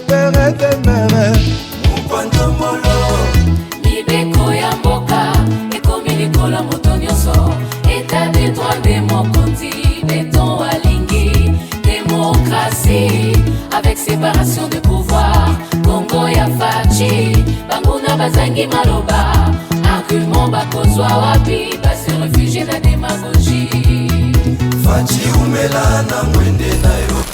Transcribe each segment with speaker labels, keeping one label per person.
Speaker 1: pere temere
Speaker 2: Mukwanto molo Libeko ya mboka ekomi likola moto nyonso État de droit de mokonzi beton alingi Démocratie avec séparation de pouvoir Congo ya fachi banguna bazangi maloba Argument bakozwa wapi basi réfugié na démagogie Fachi umela na mwende na yo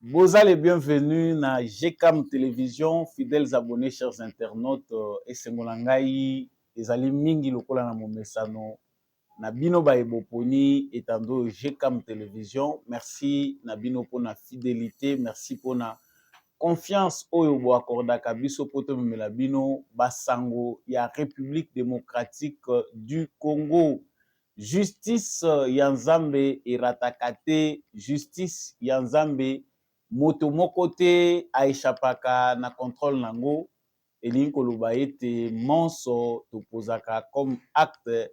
Speaker 3: Vous allez bienvenue na GCAM Télévision, fidèles abonnés, chers internautes, et Sengolangai, ezali mingi lokola na momesano, na bino ba eboponi etando GCAM Télévision. Merci na bino pour na fidélité, merci pour na confiance oyo bo akordaka biso poto memela bino basango ya République démocratique du Congo. Justice ya Nzambe eratakate, justice ya Nzambe moto moko te aishapaka na contrôle nango elingi koloba ete monso topozaka comme acte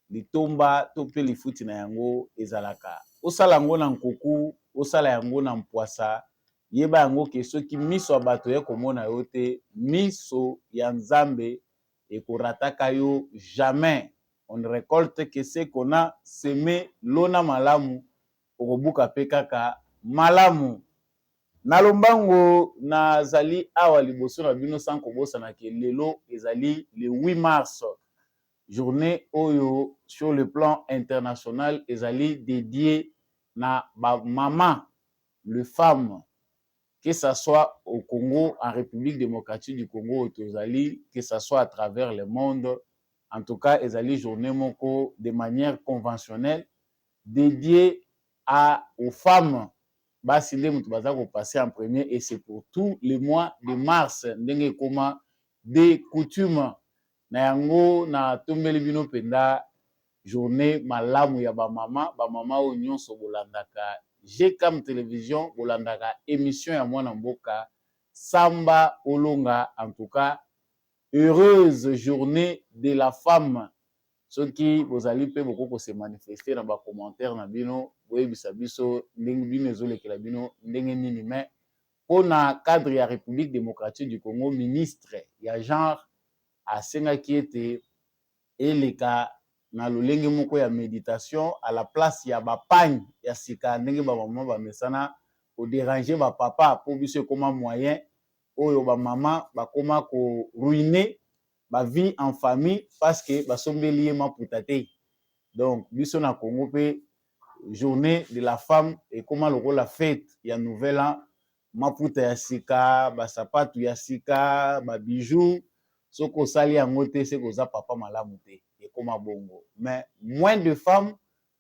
Speaker 3: litomba to pe lifuti na yango ezalaka osala yango na nkuku osala yango na mpwasa yeba yango ke soki miso ya bato ya komona yo te miso ya Nzambe ekorataka yo jamais. On ne récolte que ce qu'on a semé lona malamu okobuka pe kaka malamu. Na lombango nazali awa liboso na bino sans kobosana ke lelo ezali le 8 mars, journée oyo sur le plan international ezali dédié na ba maman, le femme, que ça soit au Congo, en République démocratique du Congo, que ça soit à travers le monde. En tout cas, ezali journée moko de manière conventionnelle dédiée aux femmes. Basi nde mutu baza ko passer en premier et c'est pour tous les mois de mars ndenge koma des coutumes na yango na tombeli bino penda journée malamu ya ba mama o nyonso bolandaka GCAM Télévision bolandaka émission ya mwana mboka Samba Olonga. En tout cas, heureuse journée de la femme. Ceux qui vous allez pe beaucoup se manifester dans les commentaires na bino boyebisa biso ndenge bino ezolekela bino ndenge nini mais pour na cadre ya République démocratique du Congo ministre ya genre asengaki ete eleka na lolenge moko ya méditation à la place ya bapagne ya sika ndenge ba mama ba mesana ko déranger ba papa pour biso koma moyen oyo ba mama ba koma ko ruiner ba vie en famille parce que ba sombeli maputa te. Donc biso na Congo pe journée de la femme et comment le rôle la fête ya nouvel an maputa ya sika ba sapatu ya sika ba bijoux soko sali yango te c'est koza papa malamu te et comme bongo. Mais moins de femmes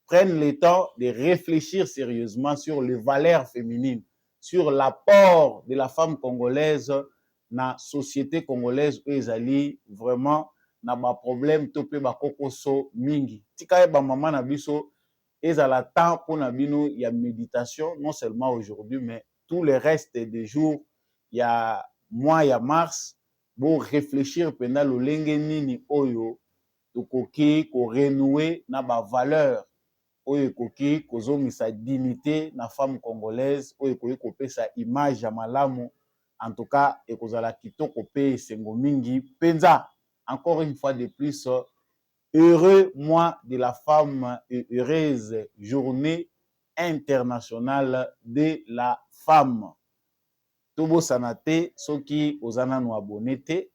Speaker 3: prennent le temps de réfléchir sérieusement sur les valeurs féminines, sur l'apport de la femme congolaise na société congolaise ezali vraiment na ba problème to pe ba kokoso mingi tika ba mama na biso ezala temps pour na bino ya méditation non seulement aujourd'hui mais tous les restes des jours ya mois ya mars pour réfléchir pendant lolenge nini oyo tokoki ko renouer na ba valeur oyo ekoki kozongisa dignité na femme congolaise oyo ekoki kopesa image ya malamu. En tout cas, ekozala kitoko pe sengo mingi penza. Encore une fois de plus, heureux mois de la femme et heureuse journée internationale de la femme. Tobo sanate, soki ozana no abonné te.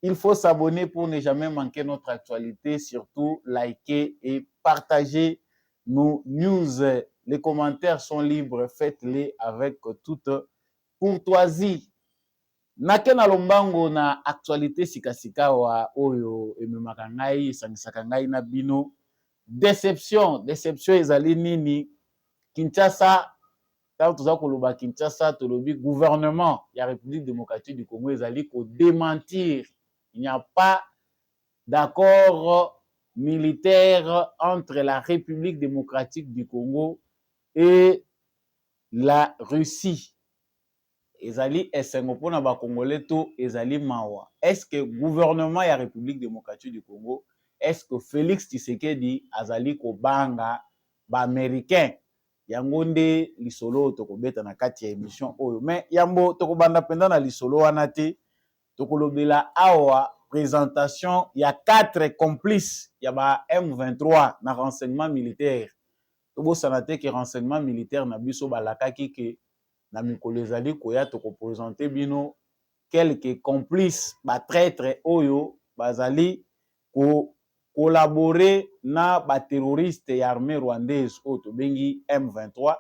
Speaker 3: Il faut s'abonner pour ne jamais manquer notre actualité, surtout liker et partager nos news. Les commentaires sont libres, faites-les avec toute courtoisie. Nake na lombango na actualité sikasika wa oyo ememaka ngai sangisaka ngai na bino déception ezali nini Kinshasa. Quand toza koloba Kinshasa tolobi gouvernement ya République démocratique du Congo ezali ko démentir. Il n'y a pas d'accord militaire entre la République démocratique du Congo et la Russie. Ezali esengo pona ba congolais to ezali mawa. Est-ce que gouvernement ya République démocratique du Congo, est-ce que Félix Tshisekedi azali ko banga ba américain yango nde lisolo tokobeta na kati ya émission oyo. Mais yambo tokobanda penda na lisolo wana te, tokolobela awa présentation ya 4 complices ya ba M23 na renseignement militaire. Tobosana te ke renseignement militaire na biso balakaki ke na mikolo ezali koya tokopresente bino quelques complices ba traître oyo bazali collaborer na ba terroriste et armée rwandaise oyo tobengi M23.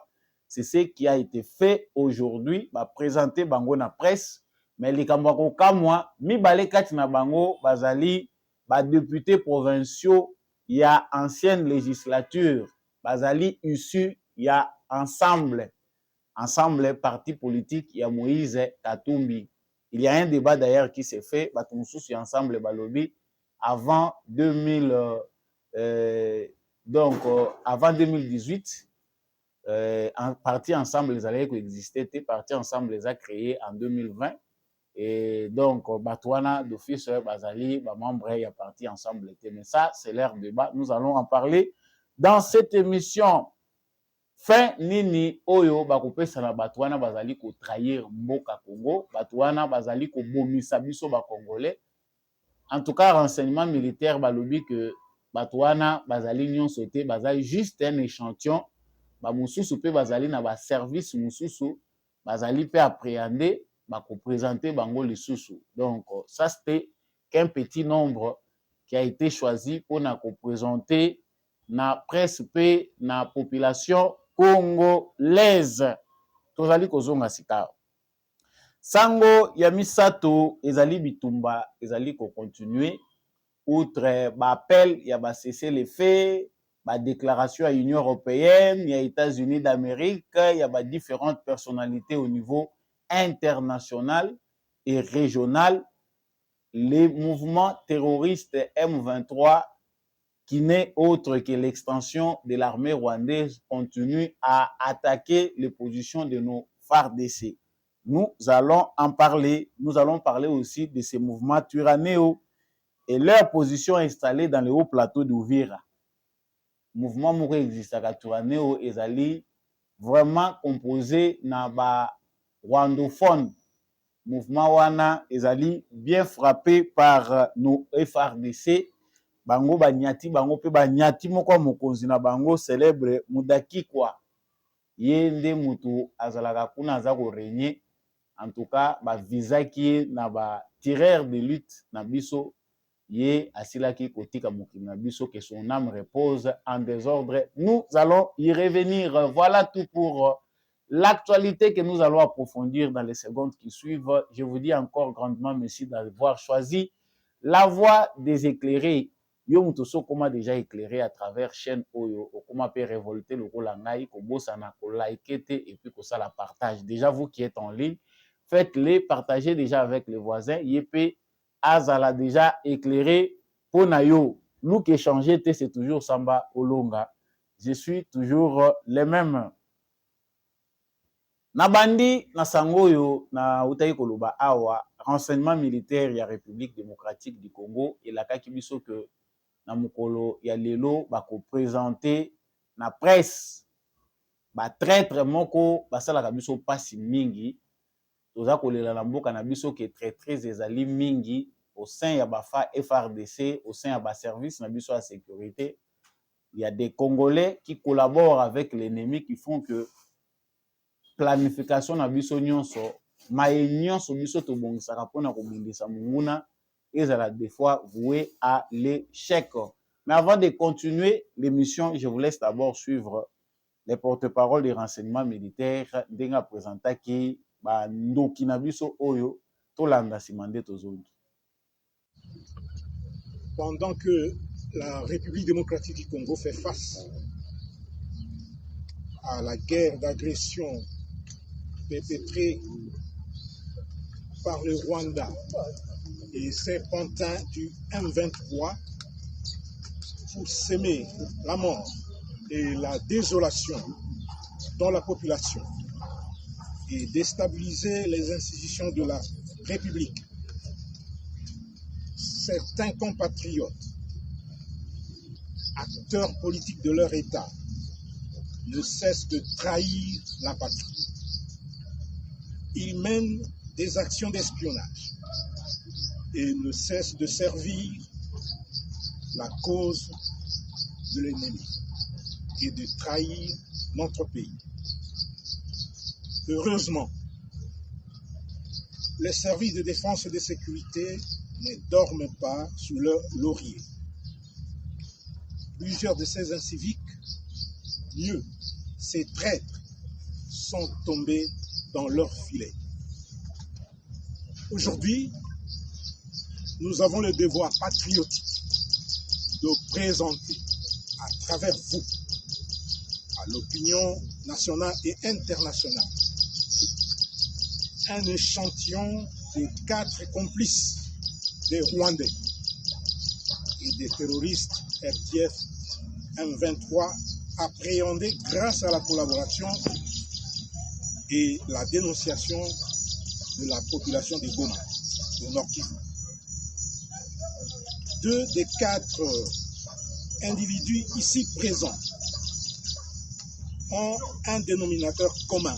Speaker 3: C'est ce qui a été fait aujourd'hui, ba présenter bango na presse. Mais likambo kokamwa mibale kati na bango bazali ba députés provinciaux ya ancienne législature, bazali issu ya ensemble parti politique ya Moïse Katumbi. Il y a un débat d'ailleurs qui s'est fait, bato mususu ensemble balobi avant 2018, parti ensemble les allaient coexister, parti ensemble les a créés en 2020. Et donc, Batouana d'office, Bazali, membre, il y a parti ensemble. Mais ça, c'est leur débat. Nous allons en parler dans cette émission. Fin nini oyo bakopé sana Batouana Bazali ko trahir Mboka Congo, Batouana Bazali ko bomisa biso ba Congolais. En tout cas, renseignement militaire balobi que Batouana Bazali nyon sauté, Bazali juste un échantillon. Ba mususu pe Bazali na ba service mususu, Bazali pe appréhender bako présenter bango lisusu. Donc ça c'était qu'un petit nombre qui a été choisi pour na ko présenter na presse pe na population congolaise. Tozali kozonga sika. Sango ya misato ezali bitumba ezali ko continuer outre ba appel ya ba cesser les faits, ba déclaration à l'Union européenne, il y a États-Unis d'Amérique, il y a ba différentes personnalités au niveau international et régional. Les mouvements terroristes M23, qui n'est autre que l'extension de l'armée rwandaise, continuent à attaquer les positions de nos FARDC. Nous allons en parler. Nous allons parler aussi de ces mouvements tyrannéaux et leur position installée dans le haut plateau d'Uvira. Mouvement moko existe à tyrannéo ezali vraiment composé na ba rwandophone. Mouvement wana ezali bien frappé par nos FRDC. Bango banyati bango pe banyati moko mokonzi na bango célèbre Mudakikwa. Yende mutu azalaka kuna aza ko régner. En tout cas, ba visaki na ba tireur de lutte na biso ye asilaki kotika mokili na biso, que son âme repose en désordre. Nous allons y revenir. Voilà tout pour l'actualité que nous allons approfondir dans les secondes qui suivent. Je vous dis encore grandement merci d'avoir choisi la voie des éclairés. Yo mutoso koma déjà éclairé à travers chaîne Oyo, koma peut révolter le rôle ngai, ko bosana ko liker et puis ko ça la partage. Déjà vous qui êtes en ligne, faites-les, partagez déjà avec les voisins. Yepé azala déjà éclairé pour nayo. Nous qui échanger c'est toujours Samba Olonga. Je suis toujours les mêmes. Nabandi na sangoyo na utayi koloba awa renseignement militaire ya République démocratique du Congo et la kakibiso que na mukolo ya lelo bako présenter na presse ba traître moko basala kabiso pasi mingi toza kolela na mboka na biso ke traître ezali mingi au sein ya ba FARDC, au sein ya ba service na biso ya sécurité. Il y a des Congolais qui collaborent avec l'ennemi qui font que planification na biso nyonso maye nyonso biso to bongisaka pona ko bundisa munguna ezala des fois voué à l'échec. Mais avant de continuer l'émission, je vous laisse d'abord suivre les porte-paroles des renseignements militaires denga présenta ki ba ndoki na biso oyo tolanda simande tozongi.
Speaker 1: Pendant que la République démocratique du Congo fait face à la guerre d'agression perpétrée par le Rwanda et ses pantins du M23 pour s'aimer la mort et la désolation dans la population et déstabiliser les institutions de la République. Certains compatriotes, acteurs politiques de leur État, ne cesse de trahir la patrie. Il mène des actions d'espionnage et ne cesse de servir la cause de l'ennemi et de trahir notre pays. Heureusement, les services de défense et de sécurité ne dorment pas sous leur laurier. Plusieurs de ces inciviques, mieux, ces traîtres, sont tombés dans leur filet. Aujourd'hui, nous avons le devoir patriotique de présenter à travers vous, à l'opinion nationale et internationale, un échantillon des 4 complices des Rwandais et des terroristes RDF M23 appréhendés grâce à la collaboration et la dénonciation de la population de Goma, de Nord Kivu. 2 des 4 individus ici présents ont un dénominateur commun.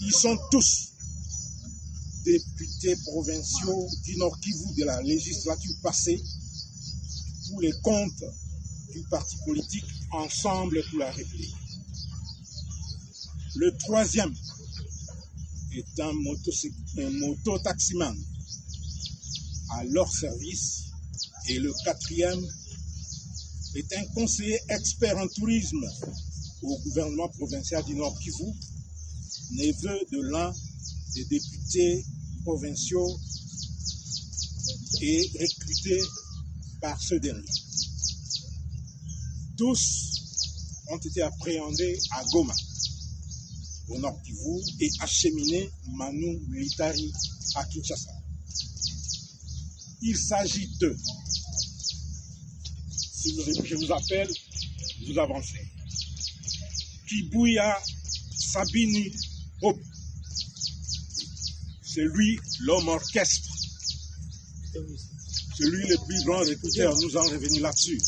Speaker 1: Ils sont tous députés provinciaux du Nord Kivu de la législature passée pour les comptes du parti politique Ensemble pour la République. Le 3e est un moto-taximan à leur service et le 4e est un conseiller expert en tourisme au gouvernement provincial du Nord Kivu, neveu de l'un des députés provinciaux et recruté par ce dernier. Tous ont été appréhendés à Goma, au Nord Kivu, et acheminés Manu Militari à Kinshasa. Il s'agit d'eux. Si je vous appelle, vous avancez. Kibuya Sabini Hope. C'est lui l'homme orchestre. C'est lui le plus grand recruteur. Nous en revenons là-dessus.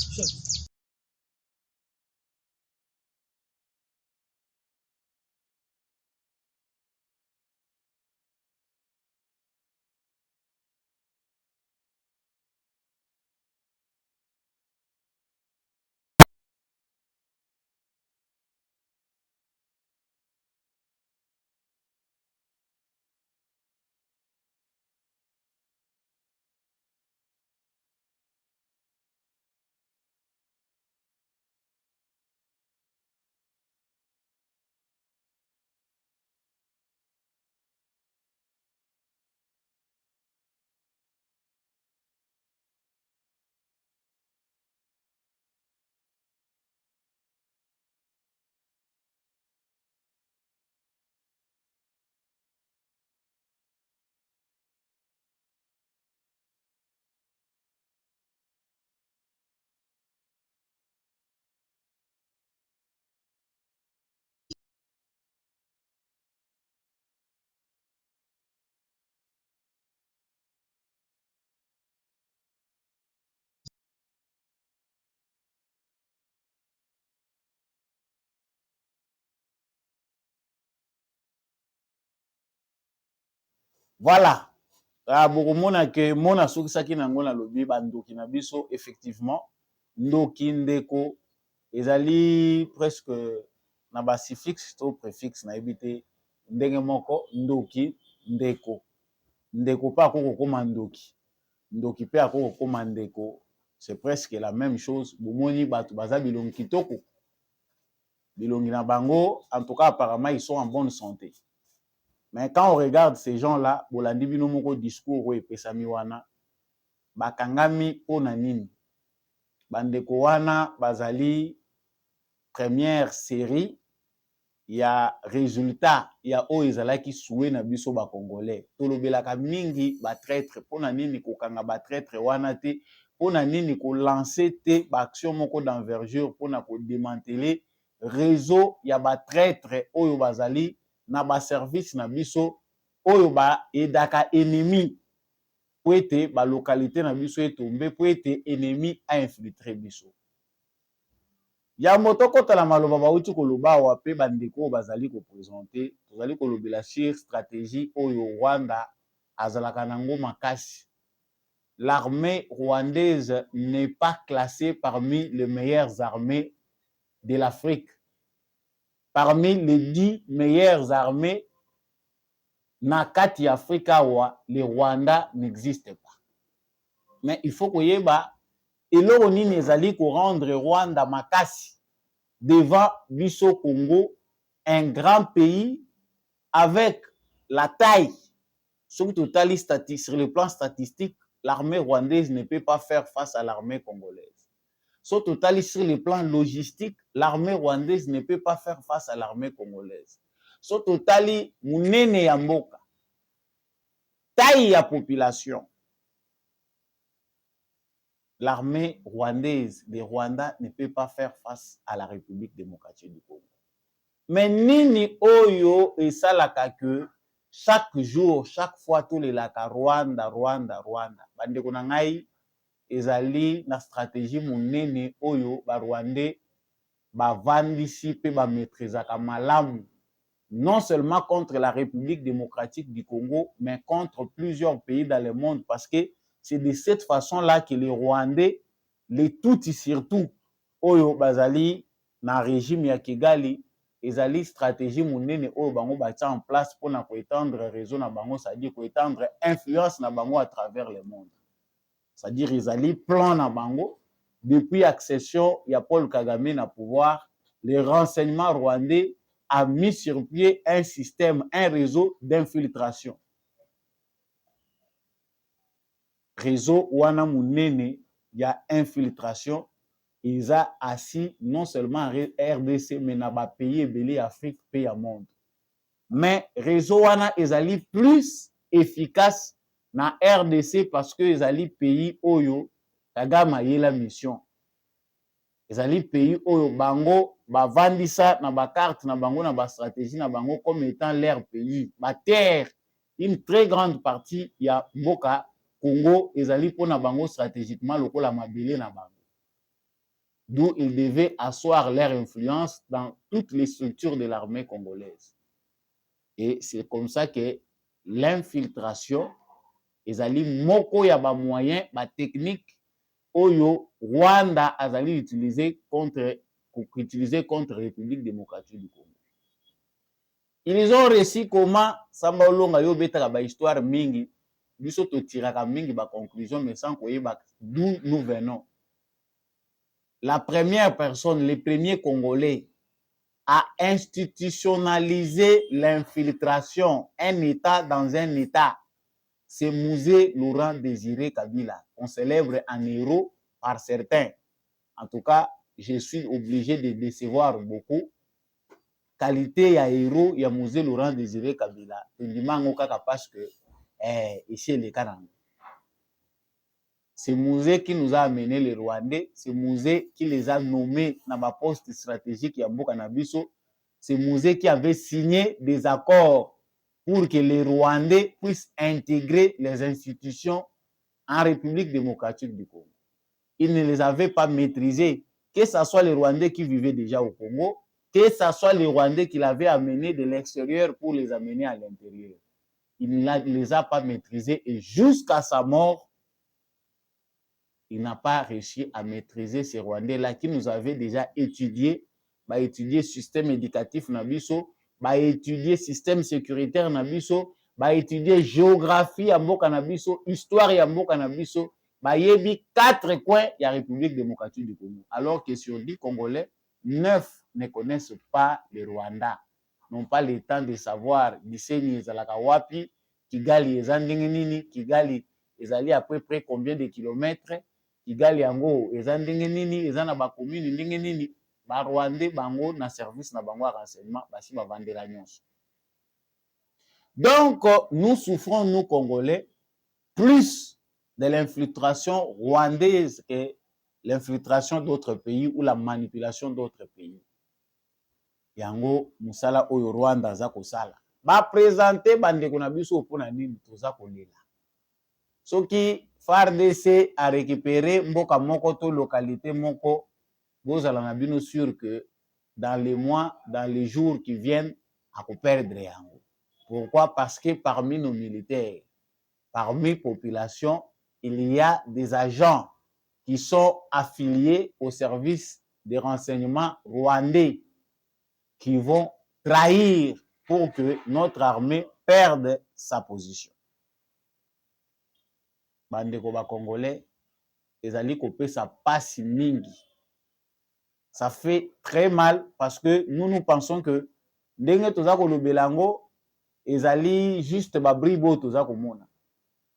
Speaker 3: Voilà. Bokomona ke mona sokisaki nango na lobi bandoki na biso effectivement ndoki ndeko ezali presque na ba suffixe to préfixe na ebité ndenge moko ndoki ndeko ndeko pa ko koma ndoki ndoki pe ako koma ndeko c'est presque la même chose bomoni bato baza bilongi kitoko bilongi na bango en tout cas apparemment ils sont en bonne santé. Mais quand on regarde ces gens-là, bolandi bino moko discours oyo epesami wana bakangami pona nini bandeko wana bazali première série ya résultat ya oyo ezalaki soué na biso ba congolais tolobelaka mingi ba traître pona nini kokanga ba traître wana te pona nini ko lancer te ba action moko d'envergure pona ko démanteler réseau ya ba traître oyo bazali na ba service na biso oyo ba edaka ennemi po ete ba localité na biso etombe po ete ennemi a infiltré biso. ya moto kotala maloba bauti koloba wa pe bandeko bazali ko présenter tozali kolobela sur stratégie oyo Rwanda azalaka nango makasi. L'armée rwandaise n'est pas classée parmi les meilleures armées de l'Afrique. Parmi les 10 meilleures armées na kati Afrika wa le Rwanda n'existe pas. Mais il faut koyeba eloko nini ezali ko rendre Rwanda makasi devant biso Congo, un grand pays avec la taille, sur le plan statistique, l'armée rwandaise ne peut pas faire face à l'armée congolaise. Sur le plan logistique, l'armée rwandaise ne peut pas faire face à l'armée congolaise. Sur munene ya mboka, taille ya population, l'armée rwandaise de Rwanda ne peut pas faire face à la République démocratique du Congo. Mais nini oyo esalaka que chaque jour, chaque fois tous les laka Rwanda. Bandeko na ngai ezali na stratégie munene oyo ba Rwandais bavandisi pe ba maîtrisaka malamu, non seulement contre la République démocratique du Congo, mais contre plusieurs pays dans le monde, parce que c'est de cette façon-là que les Rwandais, les Tutsis surtout, oyo bazali na régime ya Kigali, ezali stratégie munene oyo bango batia en place pour na étendre réseau na bango, c'est-à-dire étendre influence na bango à travers le monde. C'est-à-dire ezali plan na bango depuis accession ya Paul Kagame na pouvoir, les renseignements rwandais a mis sur pied un système, un réseau d'infiltration. Réseau wana munene ya infiltration, ils ont assis non seulement RDC, mais na ba pays ebele Afrique, pays à monde. Mais réseau wana ezali plus efficace na RDC parce que ezali pays oyo Kagame yela mission. Ezali pays oyo bango bavandisa na ba carte na bango na ba stratégie na bango comme étant leur pays. Ba terre, une très grande partie ya mboka Congo ezali pona bango stratégiquement lokola mabele na bango. D'où ils devaient asseoir leur influence dans toutes les structures de l'armée congolaise. Et c'est comme ça que l'infiltration ezali moko ya ba moyens, ba technique oyo Rwanda azali utilisé contre République démocratique du Congo. Ils ont réussi comment Samba Olonga yo betaka ba histoire mingi, biso to tiraka mingi ba conclusion mais sans koyeba d'où nous venons. La première personne, le premier Congolais a institutionnalisé l'infiltration, un État dans un État. C'est Musée Laurent Désiré Kabila. On célèbre en héros par certains. En tout cas, je suis obligé de décevoir beaucoup. Qualité ya héros, ya Musée Laurent Désiré Kabila. Parce que ici, les Kanang. C'est Musée qui nous a amené les Rwandais. C'est Musée qui les a nommés dans ma poste stratégique ya Mboka na biso. C'est Musée qui avait signé des accords pour que les Rwandais puissent intégrer les institutions en République démocratique du Congo. Ils ne les avaient pas maîtrisés, que ce soit les Rwandais qui vivaient déjà au Congo, que ce soit les Rwandais qui l'avaient amené de l'extérieur pour les amener à l'intérieur. Il ne les a pas maîtrisés et jusqu'à sa mort, il n'a pas réussi à maîtriser ces Rwandais-là qui nous avaient déjà étudié, étudier système éducatif na biso, étudier système sécuritaire na biso, étudier géographie ya mboka na biso, histoire ya mboka na biso, yebi 4 coins ya République démocratique du Congo. Alors que sur 10 Congolais, 9 ne connaissent pas le Rwanda, n'ont pas le temps de savoir Gisenyi ezalaka wapi, Kigali eza ndenge nini, Kigali ezali à peu près combien de kilomètres, Kigali yango eza ndenge nini, eza na ba commune ndenge nini. Ba Rwandais bango na service na bango renseignement basi ba vandela nyonso. Donc nous souffrons nous Congolais plus de l'infiltration rwandaise que l'infiltration d'autres pays ou la manipulation d'autres pays. Yango musala oyo Rwanda za kosala. Ba présenter bandeko na biso pona nini toza kolela. Soki FARDC a récupéré mboka moko to localité moko vous allez bien sûr que dans les mois, dans les jours qui viennent, à perdre yango. Pourquoi? Parce que parmi nos militaires, parmi la population, il y a des agents qui sont affiliés au service des renseignements rwandais qui vont trahir pour que notre armée perde sa position. Bandeko ba Congolais, ezali kopesa pasi mingi. Ça fait très mal parce que nous pensons que ndenge toza kolobela ngo ezali juste ba bribo toza komona.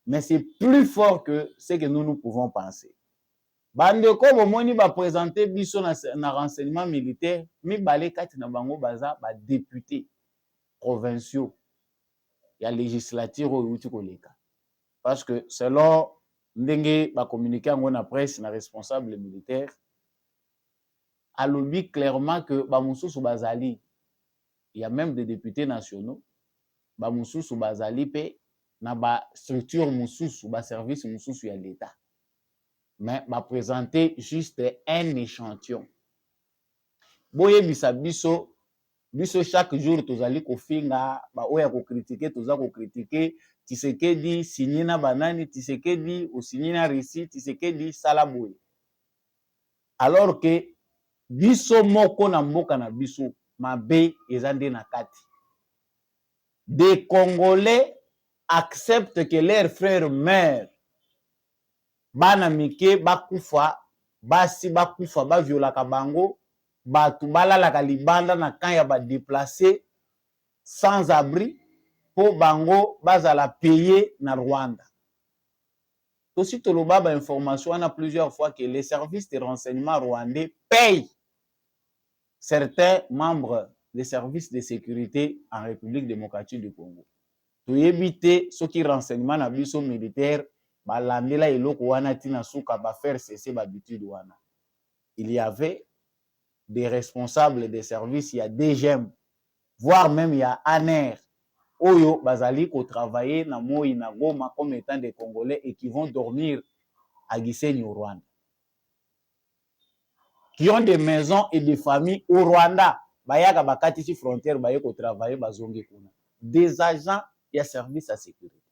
Speaker 3: Mais c'est plus fort que ce que nous pouvons penser. Bandeko bomoni ba présenter biso na renseignement militaire, mibale kati na bango baza ba députés provinciaux. Ya législature oyo uti koleka. Parce que selon ndenge ba communiquer ngo na presse na responsable militaire, alobi clairement que ba mususu bazali, il y a même des députés nationaux, ba mususu bazali pe na ba structure mususu, ba service mususu ya l'État. Mais va présenter juste un échantillon. Boye bisa biso chaque jour tozali kofinga ba oya ko critiquer toza ko critiquer Tshisekedi signé na banani, Tshisekedi o signé na Russie, Tshisekedi sala boye. Alors que biso moko na mboka na biso mabe ezande na kati. Des Congolais acceptent que leurs frères meurent. Bana mike bakufa, basi bakufa, ba violaka bango, batu balalaka libanda na camp ya ba déplacé sans abri po bango bazala payé na Rwanda. Aussi toloba ba information on a plusieurs fois que les services de renseignement rwandais payent certains membres des services de sécurité en République démocratique du Congo. To éviter ce qui renseignement na biso militaire balandela eloko wana tina suka ba faire cesser l'habitude wana. Il y avait des responsables des services, il y a DGM, voire même il y a ANER, oyo bazali ko travailler na Moi na Goma comme étant des Congolais et qui vont dormir à Gisenyi au Rwanda. Qui ont des maisons et des familles au Rwanda, bayaka bakati ci frontière baye ko travailler bazongi kuna. Des agents ya service à sécurité.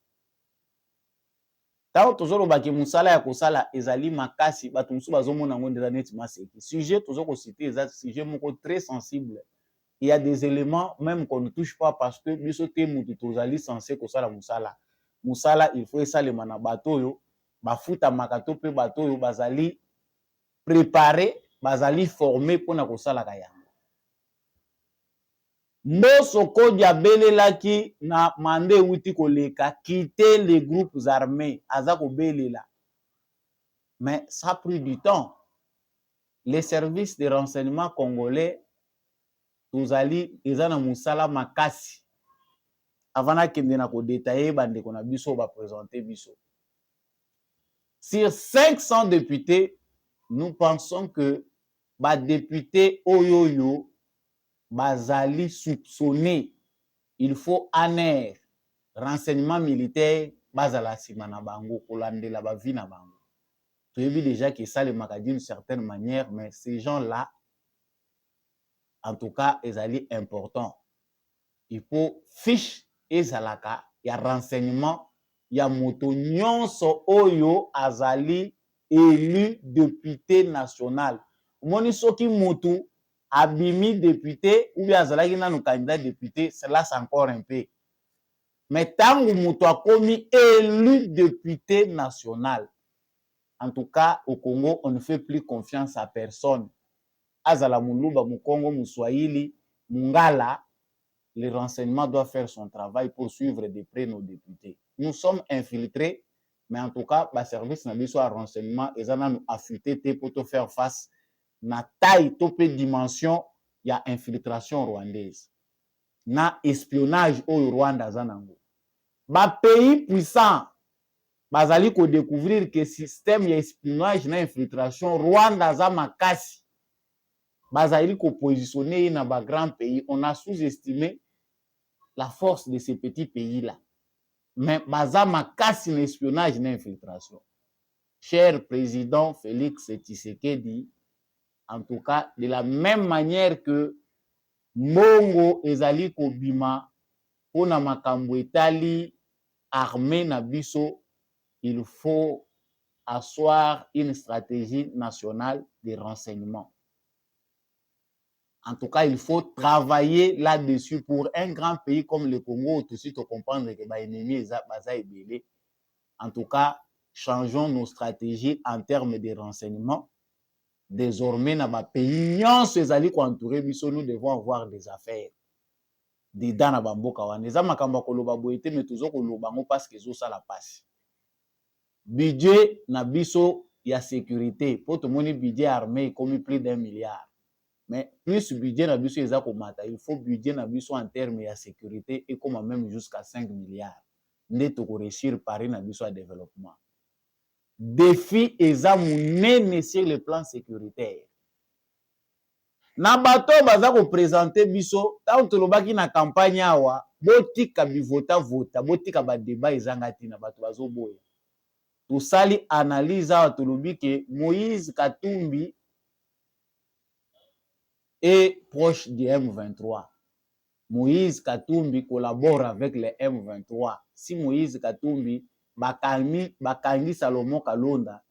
Speaker 3: Tant tozolo baki musala ya kosala ezali makasi bato musu bazomona ngo ndeza neti maseki. Sujet tozoko citer ezali sujet moko très sensible. Il y a des éléments même qu'on ne touche pas parce que biso te mutu tozali censé kosala musala. Musala il faut esalema na bato yo bafuta makato pe bato yo bazali préparé, bazali formé pona kosala kaya. Mboso Kodja belelaki na mande wuti koleka quitter les groupes armés azako belela. Mais ça a pris du temps. Les services de renseignement congolais tozali ezana musala makasi. Avant kende na ko détailler bande kona biso ba présenter biso. Sur 500 députés, nous pensons que ba député oyoyo bazali soupçonné, il faut ANER, renseignement militaire, bazala simana bango, kolandela ba vi na bango. Tu as vu déjà que ça les maka d'une certaine manière, mais ces gens-là, en tout cas, ils allaient important. Il faut fiche ezalaka, il y a renseignement, il y a moto nyonso oyo azali élu député national. Moni soki moto abimi député ou bien azalaki nanu candidat député, cela c'est encore un peu. Mais tangu mutu akomi élu député national, en tout cas au Congo, on ne fait plus confiance à personne. Azala muluba mukongo muswahili mungala, le renseignement doit faire son travail pour suivre de près nos députés. Nous sommes infiltrés, mais en tout cas, le service n'a pas de renseignement et ça nous affûté pour te faire face na taille topé dimension il y a infiltration rwandaise na espionnage au Rwanda zanango ba pays puissant bazali ko découvrir que système ya espionnage na infiltration Rwanda za makasi bazali ko positionner na ba grand pays. On a sous-estimé la force de ces petits pays là, mais baza makasi na espionnage na infiltration. Cher président Félix Tshisekedi, En tout cas, de la même manière que mbongo ezali kobima pona makambo etali armée na biso, il faut asseoir une stratégie nationale de renseignement. En tout cas, il faut travailler là-dessus pour un grand pays comme le Congo, tout de suite comprendre que l'ennemi est belé. En tout cas, changeons nos stratégies en termes de renseignement. Désormais, dans les pays nous devons avoir des affaires. Dedans na bamboka wana eza makambo koloba boyete mais toujours koloba ngo parce que ça la passe. Budget na biso ya sécurité pour tout monde budget armé comme plus d'1 milliard. Mais plus budget na biso eza komata, il faut budget na biso en termes ya sécurité et comme même jusqu'à 5 milliards. Nde to ko réussir pari na biso à développement. Défi eza munene sur le plan sécuritaire. Na bato baza ko présenter biso tant tolobaki na campagne awa botika bivota vota botika ba débat ezanga tina bato bazo boya tosali analyse awa tolobi ke Moïse Katumbi est proche du M23. Moïse Katumbi collabore avec le M23. Si Moïse Katumbi bakangi Salomon Kalonda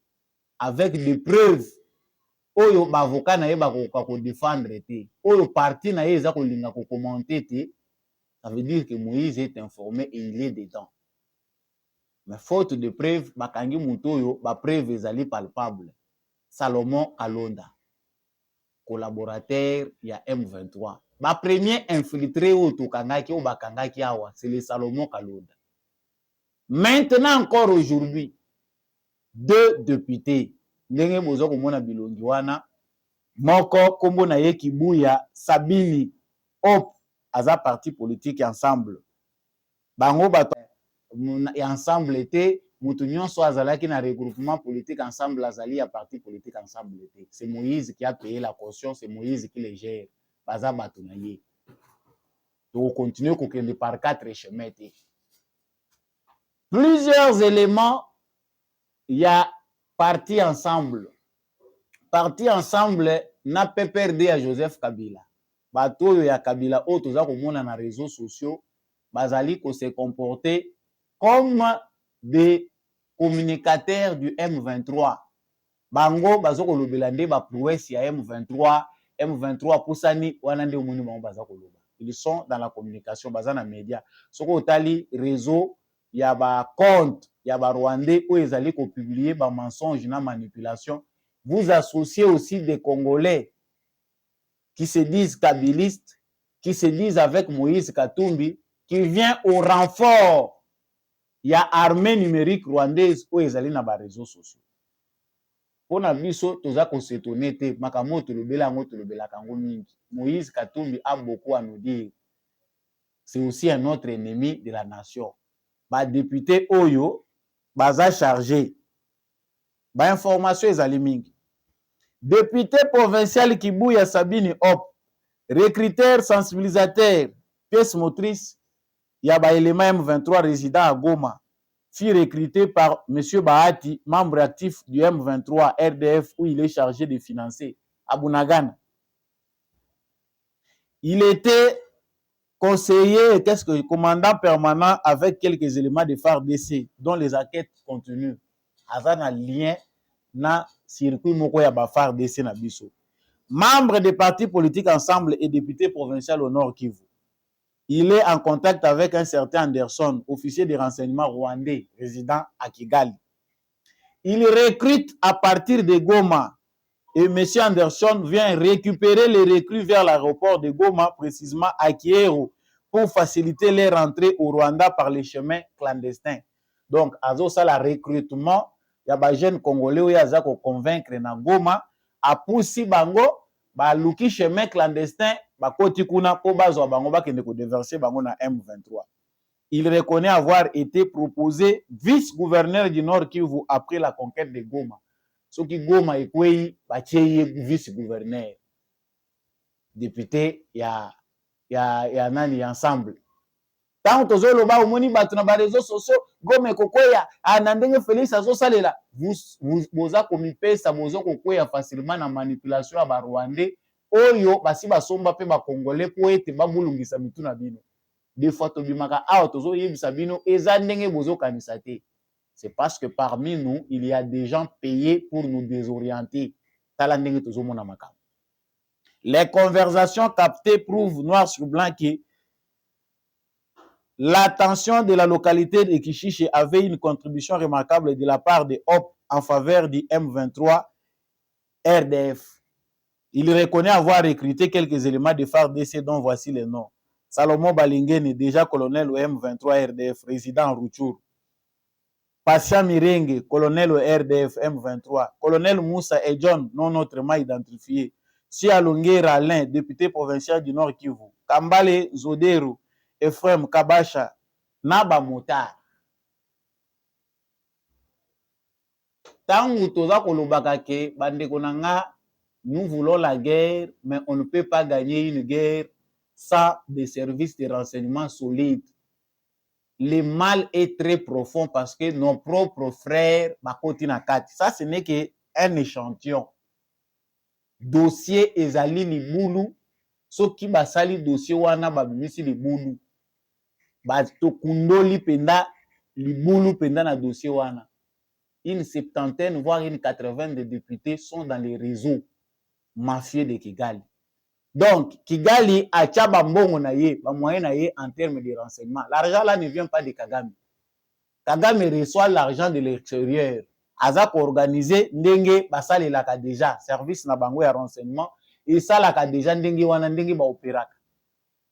Speaker 3: avec des preuves oyo bavoka na ye bakoka ko défendre te oyo parti na ye eza kolinga ko commenter te, ça veut dire que Moïse est informé et il est dedans. Mais faute de preuve bakangi mutu oyo ba preuve ezali palpable. Salomon Kalonda collaborateur ya M23. Ba premier infiltré oyo tokangaki oyo bakangaki awa c'est le Salomon Kalonda. Maintenant encore aujourd'hui, 2 députés ndenge bozo komona bilongi wana moko kombo na ye Kibuya Sabini op aza parti politique ensemble bango bato ensemble était mutu nyonso azalaki na regroupement politique ensemble azali ya parti politique ensemble était. C'est Moïse qui a payé la caution, c'est Moïse qui les gère baza bato na ye to continuer kokende par 4 chemins te. Plusieurs éléments il y a parti ensemble na PPRD à Joseph Kabila. Bato ya Kabila o toza komona na réseaux sociaux bazali ko se comporter comme des communicateurs du M23. Bango bazo kolobela nde ba prouesse ya M23 pusani wana nde omoni bango baza koloba. Ils sont dans la communication bazana média. Soko otali réseau ya ba compte ya ba Rwandais où ils allaient publier ba mensonge na manipulation. Vous associez aussi des Congolais qui se disent kabylistes, qui se disent avec Moïse Katumbi, qui vient au renfort. Il y a armée numérique rwandaise où ils allaient dans les réseaux sociaux. Pour na biso toza ko s'étonner te makamo tolobela ngo tolobela kango mingi. Moïse Katumbi a beaucoup à nous dire. C'est aussi un autre ennemi de la nation. Ba député oyo baza chargé. Ba information ezali mingi. Député provincial Kibuya Sabini Hop, recruteur, sensibilisateur, pièce motrice, il y a un élément M23 résident à Goma, fut recruté par M. Bahati, membre actif du M23 RDF, où il est chargé de financer à Bunagana. Il était conseiller, commandant permanent avec quelques éléments de FARDC, dont les enquêtes continuent. Avec un lien na circuit moko ya ba FARDC na biso. Membre des partis politiques ensemble et député provincial au Nord Kivu. Il est en contact avec un certain Anderson, officier de renseignement rwandais, résident à Kigali. Il recrute à partir de Goma et M. Anderson vient récupérer les recrues vers l'aéroport de Goma, précisément à Kiero, pour faciliter leur entrée au Rwanda par les chemins clandestins. Donc, à ça, le recrutement, il y a des jeunes Congolais qui ont convaincre na Goma à pousser bango ba luki chemin clandestin ba koti kuna po bazwa bango ba kende ko déverser bango na M23. Il reconnaît avoir été proposé vice-gouverneur du Nord Kivu après la conquête de Goma. Ce qui Goma ekwei ba tieye vice-gouverneur. Député ya nani ensemble. Tant tozo loba omoni bato na ba réseaux sociaux gome kokoya anandenge Félix azosalela boza komipesa bozo kokoya facilement na manipulation ya ba Rwandais oyo basi basomba pe ba Congolais po ete babulungisa mitu na bino. Des fois tobimaka awa tozo yebisa bino eza ndenge bozo kanisa te. C'est parce que parmi nous il y a des gens payés pour nous désorienter. Tala ndenge tozo mona makambo. Les conversations captées prouvent noir sur blanc que l'attention de la localité de Kishiche avait une contribution remarquable de la part de HOP en faveur du M23 RDF. Il reconnaît avoir recruté quelques éléments de FARDC dont voici les noms. Salomon Balingene, déjà colonel au M23 RDF, résident en Rutshuru. Pasha Mirenge, colonel au RDF M23. Colonel Moussa et John, non autrement identifié. Sialonge Ralin, député provincial du Nord Kivu. Kambale Zodero, Ephraim Kabasha, Naba Motar. Tangu toza kolobaka ke bandeko nanga, nous voulons la guerre, mais on ne peut pas gagner une guerre sans des services de renseignement solides. Le mal est très profond parce que nos propres frères bakoti na kati. Ça, ce n'est qu'un échantillon. Dossier ezali libulu, soki basali dossier wana babimisi libulu. Bato kundoli penda libulu penda na dossier wana. Une septantaine, voire une 80 de députés sont dans les réseaux mafieux de Kigali. Donc, Kigali a tchaba mbongo na ye, ba moyen na ye en termes de renseignement. L'argent là ne vient pas de Kagame. Kagame reçoit l'argent de l'extérieur. Azak organisé ndenge basali laka déjà service na bango ya renseignement et ça laka déjà ndenge wana ndenge ba opéraka.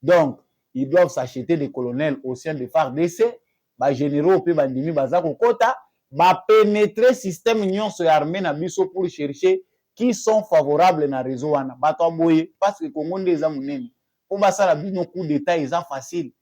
Speaker 3: Donc, ils doivent s'acheter des colonels au sein de FARDC, ba généraux pe bandimi bazako kota, ba pénétrer système nyonso ya armée na biso pour chercher qui sont favorables na réseau wana. Bato aboye parce que Congo ndeza munene. Po basala bino coup d'état eza facile.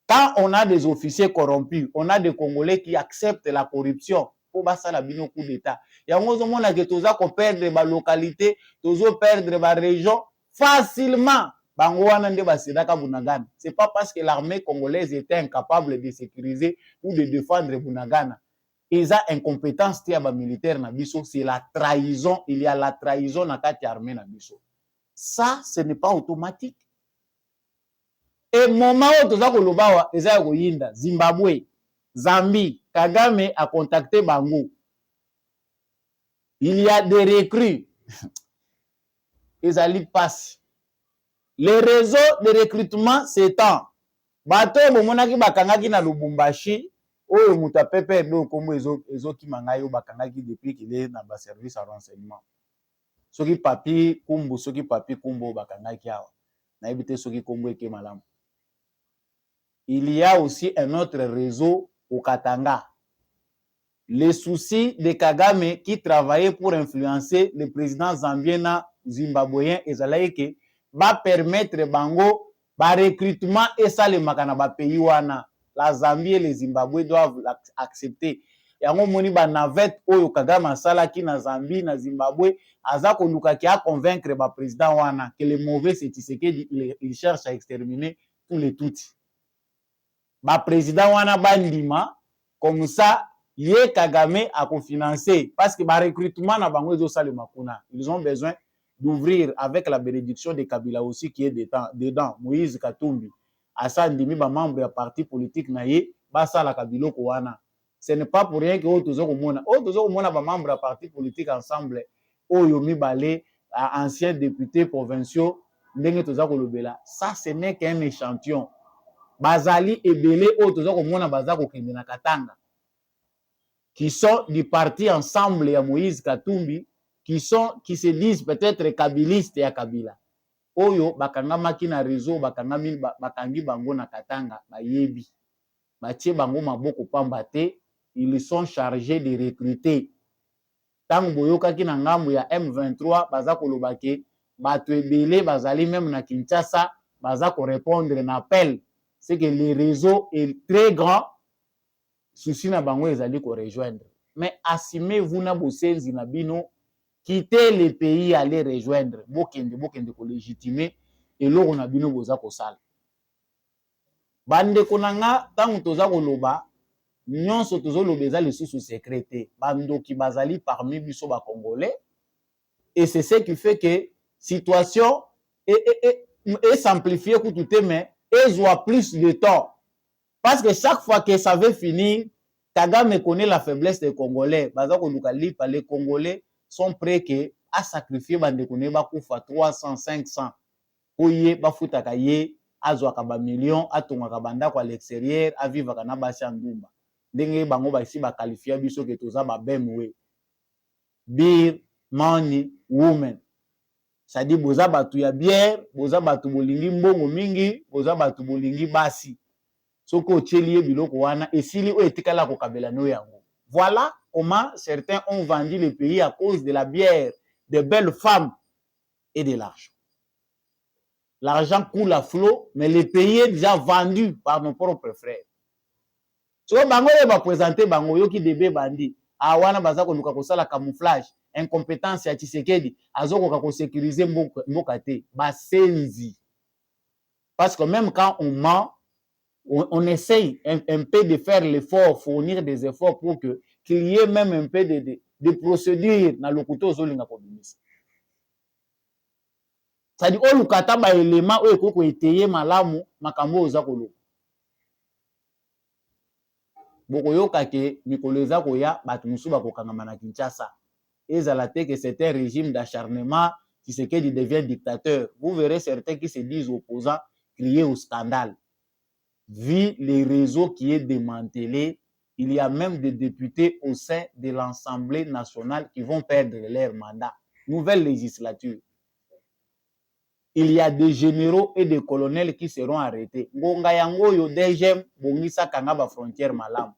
Speaker 3: Quand on a des officiers corrompus, on a des Congolais qui acceptent la corruption. Pour basala bino coup d'état. Yango zomona ke toza ko perdre ba localité, tozo perdre ba région facilement. Bango wana nde basidaka Bunagana. C'est pas parce que l'armée congolaise était incapable de sécuriser ou de défendre Bunagana. Ils ont incompétence tiaba militaire na biso, c'est la trahison, il y a la trahison na kati armée na biso. Ça, ce n'est pas automatique. Et moment où toza kolobawa eza ko yinda Zimbabwe, Zambie, Kagame a contacté Bango. Il y a des recrues. Ils allaient passer. Les réseaux de recrutement s'étendent. Bato bomonaki bakangaki na Lubumbashi, oyo muta pepe do kombo ezoki mangayo bakangaki depuis qu'il est dans ba service à renseignement. Soki papi kumbu, soki papi kumbo bakangaki awa. Na ebite soki kombo eke malamu. Il y a aussi un autre réseau au Katanga. Les soucis de Kagame qui travaillait pour influencer le président zambien zimbabwéen ezalaike va permettre bango ba recrutement et ça le makana ba pays wana. La Zambie et le Zimbabwe doivent accepter. Yango moni ba navette oyo Kagame asala ki na Zambie na Zimbabwe azako luka ki a convaincre ba président wana que le mauvais c'est Tshisekedi il cherche à exterminer tous les Tutsis. Ba président wana bandima comme ça ye Kagame a cofinancé parce que ba recrutement na bango ezo sale makuna. Ils ont besoin d'ouvrir avec la bénédiction de Kabila aussi qui est dedans Moïse Katumbi. Asa ndimi ba membre ya parti politique na ye basala kabiloko wana. Ce n'est pas pour rien que otozo komona ba membre ya parti politique ensemble oyo mibale anciens députés provinciaux ndenge toza kolobela. Ça ce n'est qu'un échantillon. Bazali ebele otozo komona bazako kende na Katanga qui sont du parti ensemble ya Moïse Katumbi qui se disent peut-être kabilistes ya Kabila. Oyo bakangamaki na réseau bakangi bango na Katanga bayebi batie bango maboko pamba te, ils sont chargés de recruter. Tango boyokaki na ngambo ya M23 baza kolobake bato ebele bazali même na Kinshasa baza ko répondre na appel. C'est que le réseau est très grand. Souci na bango ezali ko rejoindre. Mais assumez-vous na bosenzi na bino. Quitter les pays, aller rejoindre. Bokende ko légitimer et l'on a bino boza ko sala. Bande konanga tango toza koloba nyonso tozoloba eza lisusu secrété bandoki bazali parmi biso ba congolais et c'est ce qui fait que situation est simplifiée pour tout mais et joue plus de temps parce que chaque fois que ça veut finir Kagame connaît la faiblesse des Congolais baza koluka lipa les Congolais sont prêts que à sacrifier bande kone ba kufa 300 500 oye bafutaka ye azwaka ba millions atongaka bandako à l'extérieur à vivre kana basi ndumba ndenge bango ba ici ba qualifier biso que toza ba bemwe beer money women ça dit boza batu ya bière boza batu bolingi mbongo mingi boza batu bolingi basi soko ochelie biloko wana esili o etikala ko kabela no yango. Voilà comment certains ont vendu le pays à cause de la bière, de belles femmes et de l'argent. L'argent coule à flot, mais le pays est déjà vendu par nos propres frères. So bango ba présenter bango yo ki debe bandi. Awana baza ko luka ko sala camouflage, incompétence ya Tshisekedi, azoko ka ko sécuriser mboka te, basenzi. Parce que même quand on ment, on essaye un peu de faire l'effort, fournir des efforts pour que qu'il y ait même un peu de procédure dans le couteau zolinga kobimisa. Ça dit o lukata ba élément o ekoko eteye malamu makambo oza kolo. Bokoyoka ke mikolo eza koya batu musu bakokangama na Kinshasa. Ezala te que c'est un régime d'acharnement qui se qu'il devient dictateur. Vous verrez certains qui se disent opposants crier au scandale. Vu les réseaux qui est démantelé, il y a même des députés au sein de l'Assemblée nationale qui vont perdre leur mandat. Nouvelle législature. Il y a des généraux et des colonels qui seront arrêtés. Ngonga yango yo deuxième bongisa kanga ba frontière malam.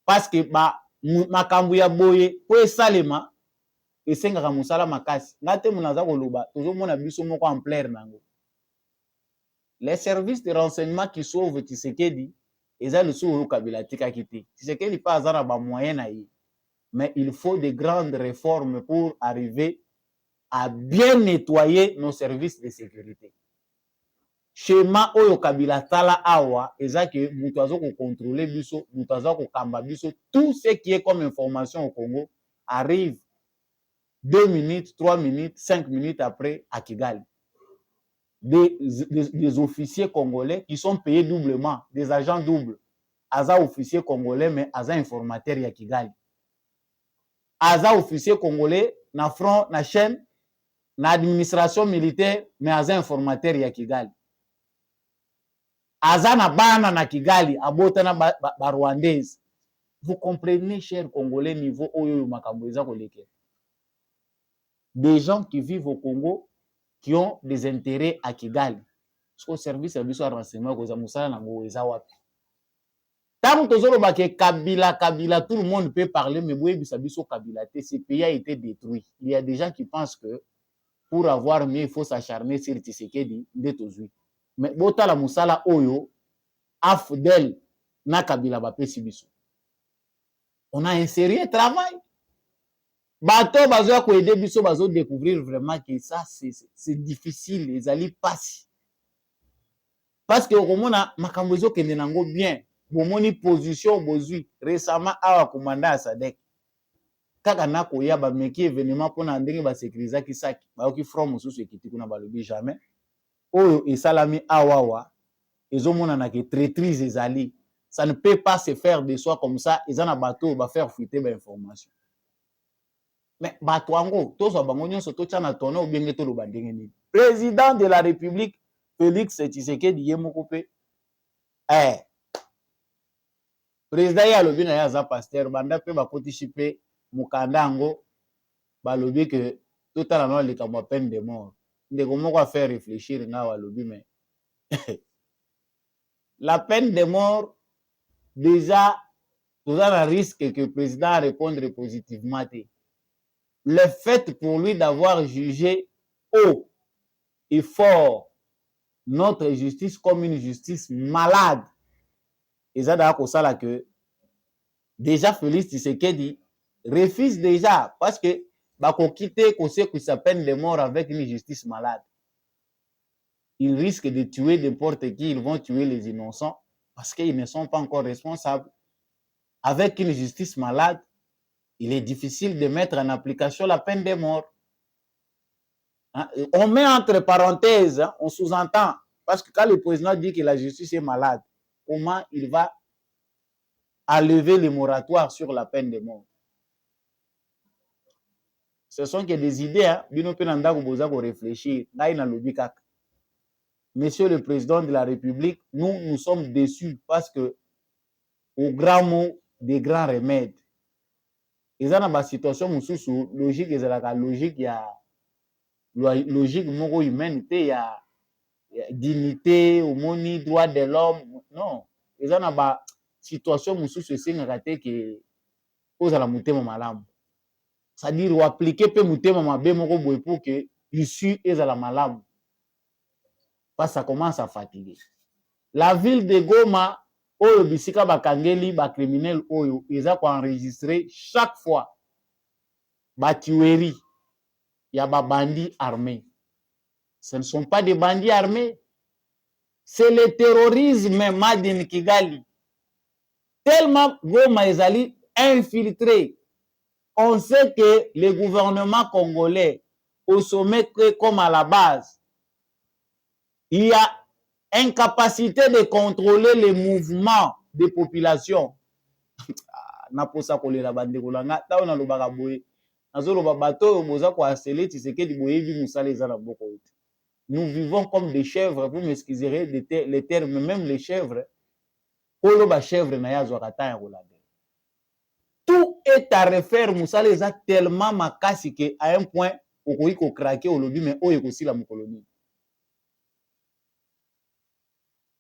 Speaker 3: Parce que ba makambu ya boye po esalema esengaka musala makasi. Ngate munaza koloba tozomona biso moko en plaire nango. Les services de renseignement qui sauvent Tshisekedi, ils ont le sous Kabila Tikakiti. Tshisekedi pas à ba moyen naïe. Mais il faut de grandes réformes pour arriver à bien nettoyer nos services de sécurité. Schéma oyo Kabila tala awa, eza que mutazo ko contrôler biso, mutazo ko kamba biso, tout ce qui est comme information au Congo arrive 2 minutes, 3 minutes, 5 minutes après à Kigali. Des officiers congolais qui sont payés doublement, des agents doubles. Aza officier congolais, mais aza informateur ya Kigali. Aza officier congolais, na front, na chaîne, na administration militaire, mais aza informateur ya Kigali. Aza na bana na Kigali, abota na ba Rwandaise. Vous comprenez, chers Congolais, niveau oyo makambo eza koleke. Des gens qui vivent au Congo, qui ont des intérêts à Kigali. Au service de renseignement, tant que Kabila, tout le monde peut parler, mais Kabila, ce pays a été détruit. Il y a des gens qui pensent que pour avoir mieux, il faut s'acharner sur Tshisekedi, mais Bota la Moussala Oyo, Afdel, na Kabila Bapé Sibiso. On a un sérieux travail. Bateau bazo ko aider biso bazo découvrir vraiment que ça c'est difficile les ali passe parce que komona makambo zo kende nango bien bomoni position bozui récemment awa commandant à Sadek kaka na ko ya ba meki événement pona ndenge ba sécuriser ki saki ba ki from susu ekiti kuna balobi jamais oyo esalami awawa ezomona na ke traîtrise ezali ça ne peut pas se faire de soi comme ça ezana bateau ba faire fuiter ba information. Mais Batouango, tous abangonions surtout tchana tono ou bien que tout le bandingeni. Président de la République, Félix Tshisekedi Yemokopé. Président ya lobi na ya za pasteur banda pe ba participer mukandango ba lobi que tout à l'heure les comme peine de mort. Ndeko moko faire réfléchir na wa lobi mais la peine de mort déjà tout un risque que le président répondre positivement. Le fait pour lui d'avoir jugé haut et fort notre justice comme une justice malade, et ça d'accord ça là que déjà Félix Tshisekedi refuse déjà parce que bah qu'on quitte qu'on sait que ça peine de mort avec une justice malade. ils risquent de tuer n'importe qui, ils vont tuer les innocents parce qu'ils ne sont pas encore responsables. Avec une justice malade, il est difficile de mettre en application la peine de mort. Hein? On met entre parenthèses, hein, on sous-entend, parce que quand le président dit que la justice est malade, comment il va enlever le moratoire sur la peine de mort? Ce sont que des idées, hein? Réfléchir. Monsieur le Président de la République, nous sommes déçus parce que au grand mot, des grands remèdes. Et ça, dans la situation, logique, la logique, il y a logique, humanité, il y a dignité, homoni, droit de l'homme. Non. Et ça, dans la situation, c'est que cause à la mutema malamu. C'est-à-dire, appliquer pe mutema mabe moko boy pour que l'issue est à la malamu. Parce que ça commence à fatiguer. La ville de Goma, oyo bisika bakangeli ba criminel oyo eza ko enregistrer chaque fois ba tuerie ya ba bandits armés. Ce ne sont pas des bandits armés, c'est le terrorisme Madin Kigali. Tellement Goma ezali infiltré. On sait que le gouvernement congolais au sommet comme à la base, il y a incapacité de contrôler les mouvements des populations. Na posa kolela bandeko langa taona lobaka boye nazoloba bato boza ko harceler Tshisekedi boyebi musala eza na boko ete. Nous vivons comme des chèvres, vous m'excuserez les termes, même les chèvres koloba chèvre na yazo kata ya kolanda. Tout est à refaire musala eza tellement makasi que à un point okoki ko craquer olobi mais oyo kosila mukolonie.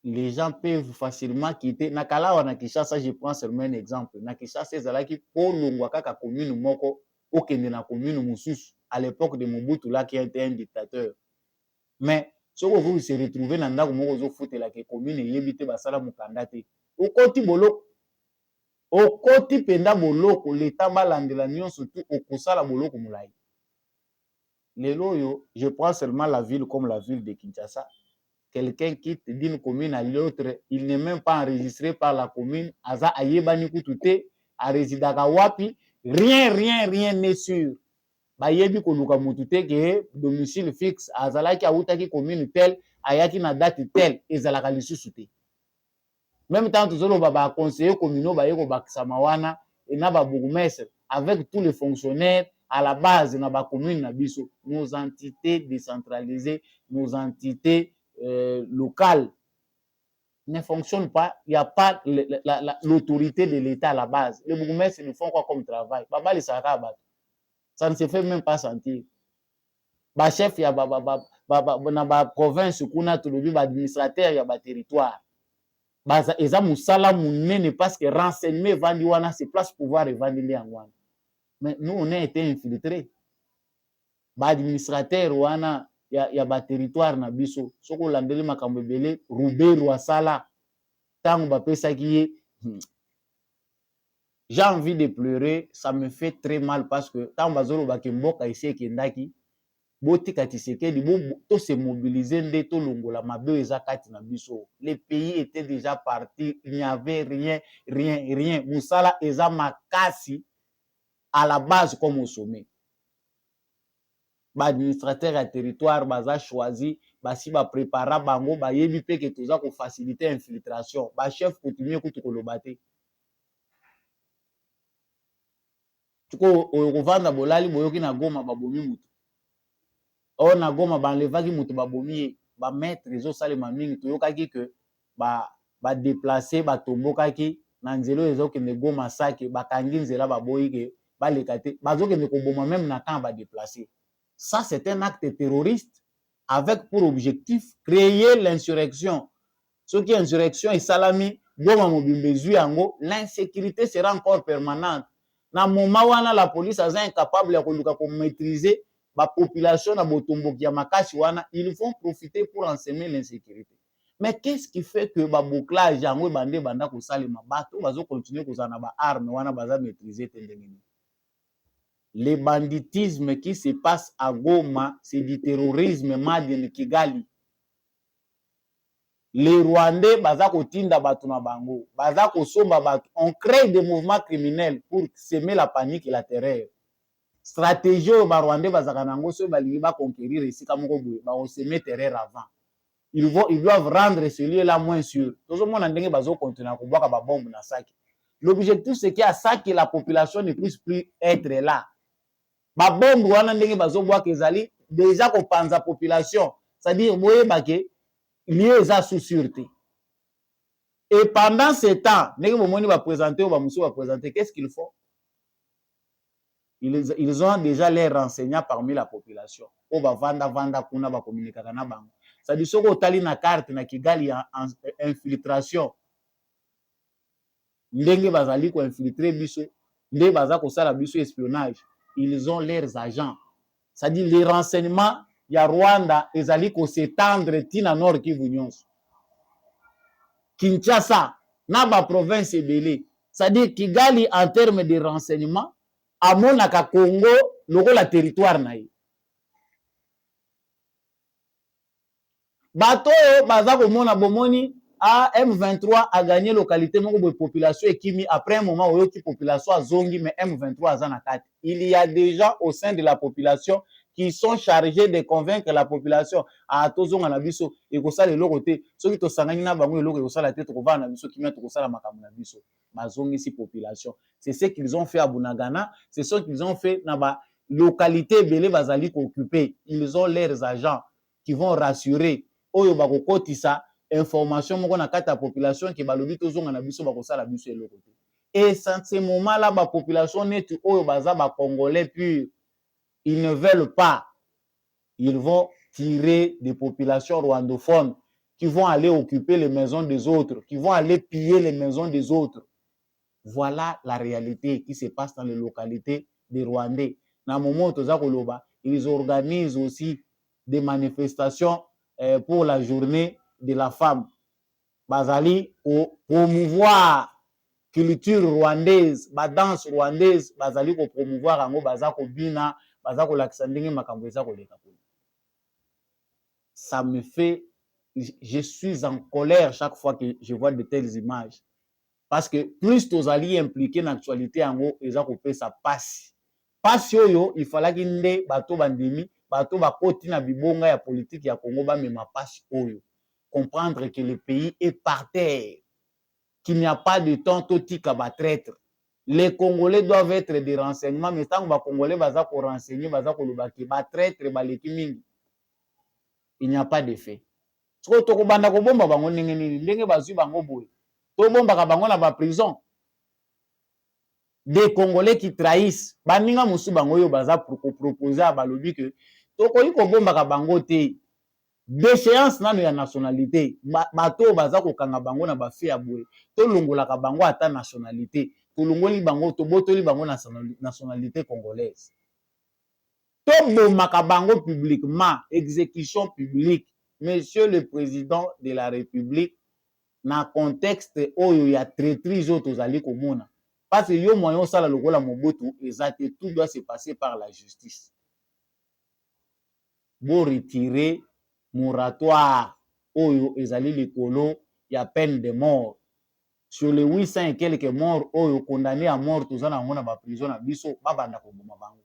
Speaker 3: Les gens peuvent facilement quitter. Nakala wana Kinshasa, je prends seulement un exemple. Na Kinshasa, ezalaki po longwa kaka commune moko okende na commune mususu à l'époque de Mobutu là qui était un dictateur. Mais ce que vous se retrouvez dans ndako moko zo futela ke commune yebite basala mukanda te. Okoti boloko. Okoti penda boloko l'état balandela nyonso tout okosala boloko mulai. Lelo yo, je prends seulement la ville comme la ville de Kinshasa. Quelqu'un quitte d'une commune à l'autre, il n'est même pas enregistré par la commune, aza ayebani kutute, a résidaka wapi, rien n'est sûr. Ba yebi koluka mutute ke domicile fixe, azalaki autaki commune tel, ayaki na date tel, ezalaka lisusu te. Même temps tozolo ba conseiller communaux ba yeko bakisama wana et na ba bourgmestre avec tous les fonctionnaires à la base na ba commune na biso, nos entités décentralisées, nos entités locales ne fonctionnent pas, il n'y a pas l'autorité de l'État à la base. Les bourgmestres ne font quoi comme travail? Ça ne se fait même pas sentir. Ba chef ya ba province kuna tolobi ba administrateur ya ba territoire. Baza eza musala munene parce que renseignement vandi wana c'est place pouvoir vandi li angwana. Mais nous on a été infiltrés. Ba administrateur wana ya ba territoire na biso soko landeli makambo ebele Ruberu asala tango ba pesaki ye. J'ai envie de pleurer, ça me fait très mal parce que tango bazolo ba kemboka ici ekendaki botika Tshisekedi to se mobiliser nde to longola mabe eza kati na biso. Les pays étaient déjà partis, il n'y avait rien. Musala eza makasi à la base comme au sommet. Ba administrateur à territoire baza choisi basi ba prépara bango ba yebi pe que toza ko faciliter infiltration ba chef coutumier kutu kolobate tuko okovanda bolali boyoki na Goma babomi mutu o na Goma banlevaki mutu babomi ba maître ezo salema mingi toyokaki que ba déplacer ba tombokaki na nzelo ezokende Goma sake bakangi nzela baboyi ke baleka te bazokende koboma même na temps ba déplacer. Ça, c'est un acte terroriste avec pour objectif créer l'insurrection. Ce qui est insurrection et salami, l'insécurité sera encore permanente. Dans le moment où la police est incapable de maîtriser la population, ils vont profiter pour enseigner l'insécurité. Mais qu'est-ce qui fait que le bouclage, continuer à maîtriser le banditisme qui se passe à Goma, c'est du terrorisme Madin Kigali. les Rwandais baza kotinda bato na bango, baza kosomba bato, on crée des mouvements criminels pour semer la panique et la terreur. Stratégie oyo ba Rwandais bazaka nango so balingi ba conquérir esika moko boye, ba semer terreur avant. Ils doivent rendre ce lieu-là moins sûr. Tout le monde a ndenge bazo continuer à boire ba bombe na Sake. L'objectif c'est qu'à Sake la population ne puisse plus être là. Ba bombe wana ndenge bazo boire kezali déjà ko panza population, c'est-à-dire boye baké lieu eza sous sûreté. Et pendant ce temps, ndenge bomoni ba présenter ou ba musu ba présenter, qu'est-ce qu'ils font? Ils ont déjà les renseignants parmi la population. O ba vanda kuna ba communiquer na bango. C'est-à-dire soko otali na carte na Kigali en infiltration. Ndenge bazali ko infiltrer biso, ndenge baza ko sala biso espionnage. Ils ont leurs agents. C'est-à-dire les renseignements ya Rwanda ezali ko s'étendre tina nord Kivu nyonso. Kinshasa na ba province ebele. C'est-à-dire Kigali en termes de renseignements amonaka Congo lokola territoire na ye. Bato baza komona bomoni a M23 a gagné localité moko de population et kimi après un moment où la population a zongi mais M23 a zanakati. Il y a des gens au sein de la population qui sont chargés de convaincre la population à tozonga na biso et ko sala le côté ceux qui to sangani na bango eloko ko sala tête ko va na biso kimi to sala makambo na biso bazongi si population. C'est ce qu'ils ont fait à Bunagana, c'est ce qu'ils ont fait na ba localité belé bazali ko occuper. Ils ont leurs agents qui vont rassurer oyo bakokotisa information moko na kata population qui balobi tozonga na biso bakosala biso eloko te. Et à ce moment là ba population net oyo baza ba congolais pur, ils ne veulent pas, ils vont tirer des populations rwandophones qui vont aller occuper les maisons des autres, qui vont aller piller les maisons des autres. Voilà la réalité qui se passe dans les localités des Rwandais. Na moment toza koloba, ils organisent aussi des manifestations pour la journée de la femme. Bazali pour promouvoir culture rwandaise, ba danse rwandaise, bazali pour promouvoir ango bazako bina, bazako lakisa ndenge makambo eza koleka kuna. Ça me fait, je suis en colère chaque fois que je vois de telles images. Parce que plus tozali impliqué dans l'actualité ango eza ko pesa passe. Passe yoyo, il fallait kinde bato bandimi bato bakoti na bibonga ya politique ya Congo ba mema passe oyo. Comprendre que le pays est par terre, qu'il n'y a pas de temps totika ba traître. Les Congolais doivent être des renseignements, mais tant que les Congolais baza ko renseigner, baza ko lobaki ba traître ba leki mingi. Il n'y a pas de fait. Soko toko banda ko bomba bango ndenge bazui bango boye. To bomba ka bango na ba prison. Des Congolais qui trahissent, baninga musu bango yo baza pour proposer à balobi que toko yiko bomba ka bango te. Déchéance nano ya nationalité bato baza kokanga bango na bafe ya boye to longola ka bango ata nationalité to longoli bango to botoli bango nationalité congolaise to bomaka bango publiquement exécution publique. Monsieur le président de la République na contexte oyo ya traîtrise oyo tozali komona parce que yo moyen osala lokola Mobutu ezate tout doit se passer par la justice. Bo retirer moratoire oyo ezali likolo ya peine de mort sur les 800 et quelques morts oyo condamnés à mort tozana ngona ba prison na biso babanda ko boma bango.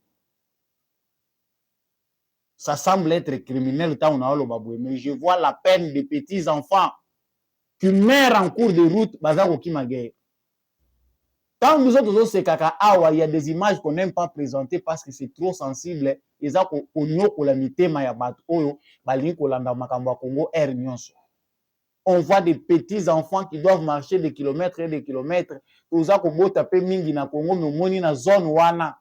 Speaker 3: Ça semble être criminel tant on a lo baboué, mais je vois la peine des petits enfants qui meurent en cours de route baza ko kima guerre. Quand nous autres c'est kaka awa, il y a des images qu'on n'aime pas présenter parce que c'est trop sensible. Eza ko nyoko la mitema ya bato oyo bali ko landa makambo Congo air nyonso. On voit des petits enfants qui doivent marcher des kilomètres et des kilomètres. Oza ko bota pe mingi na Congo moni na zone wana.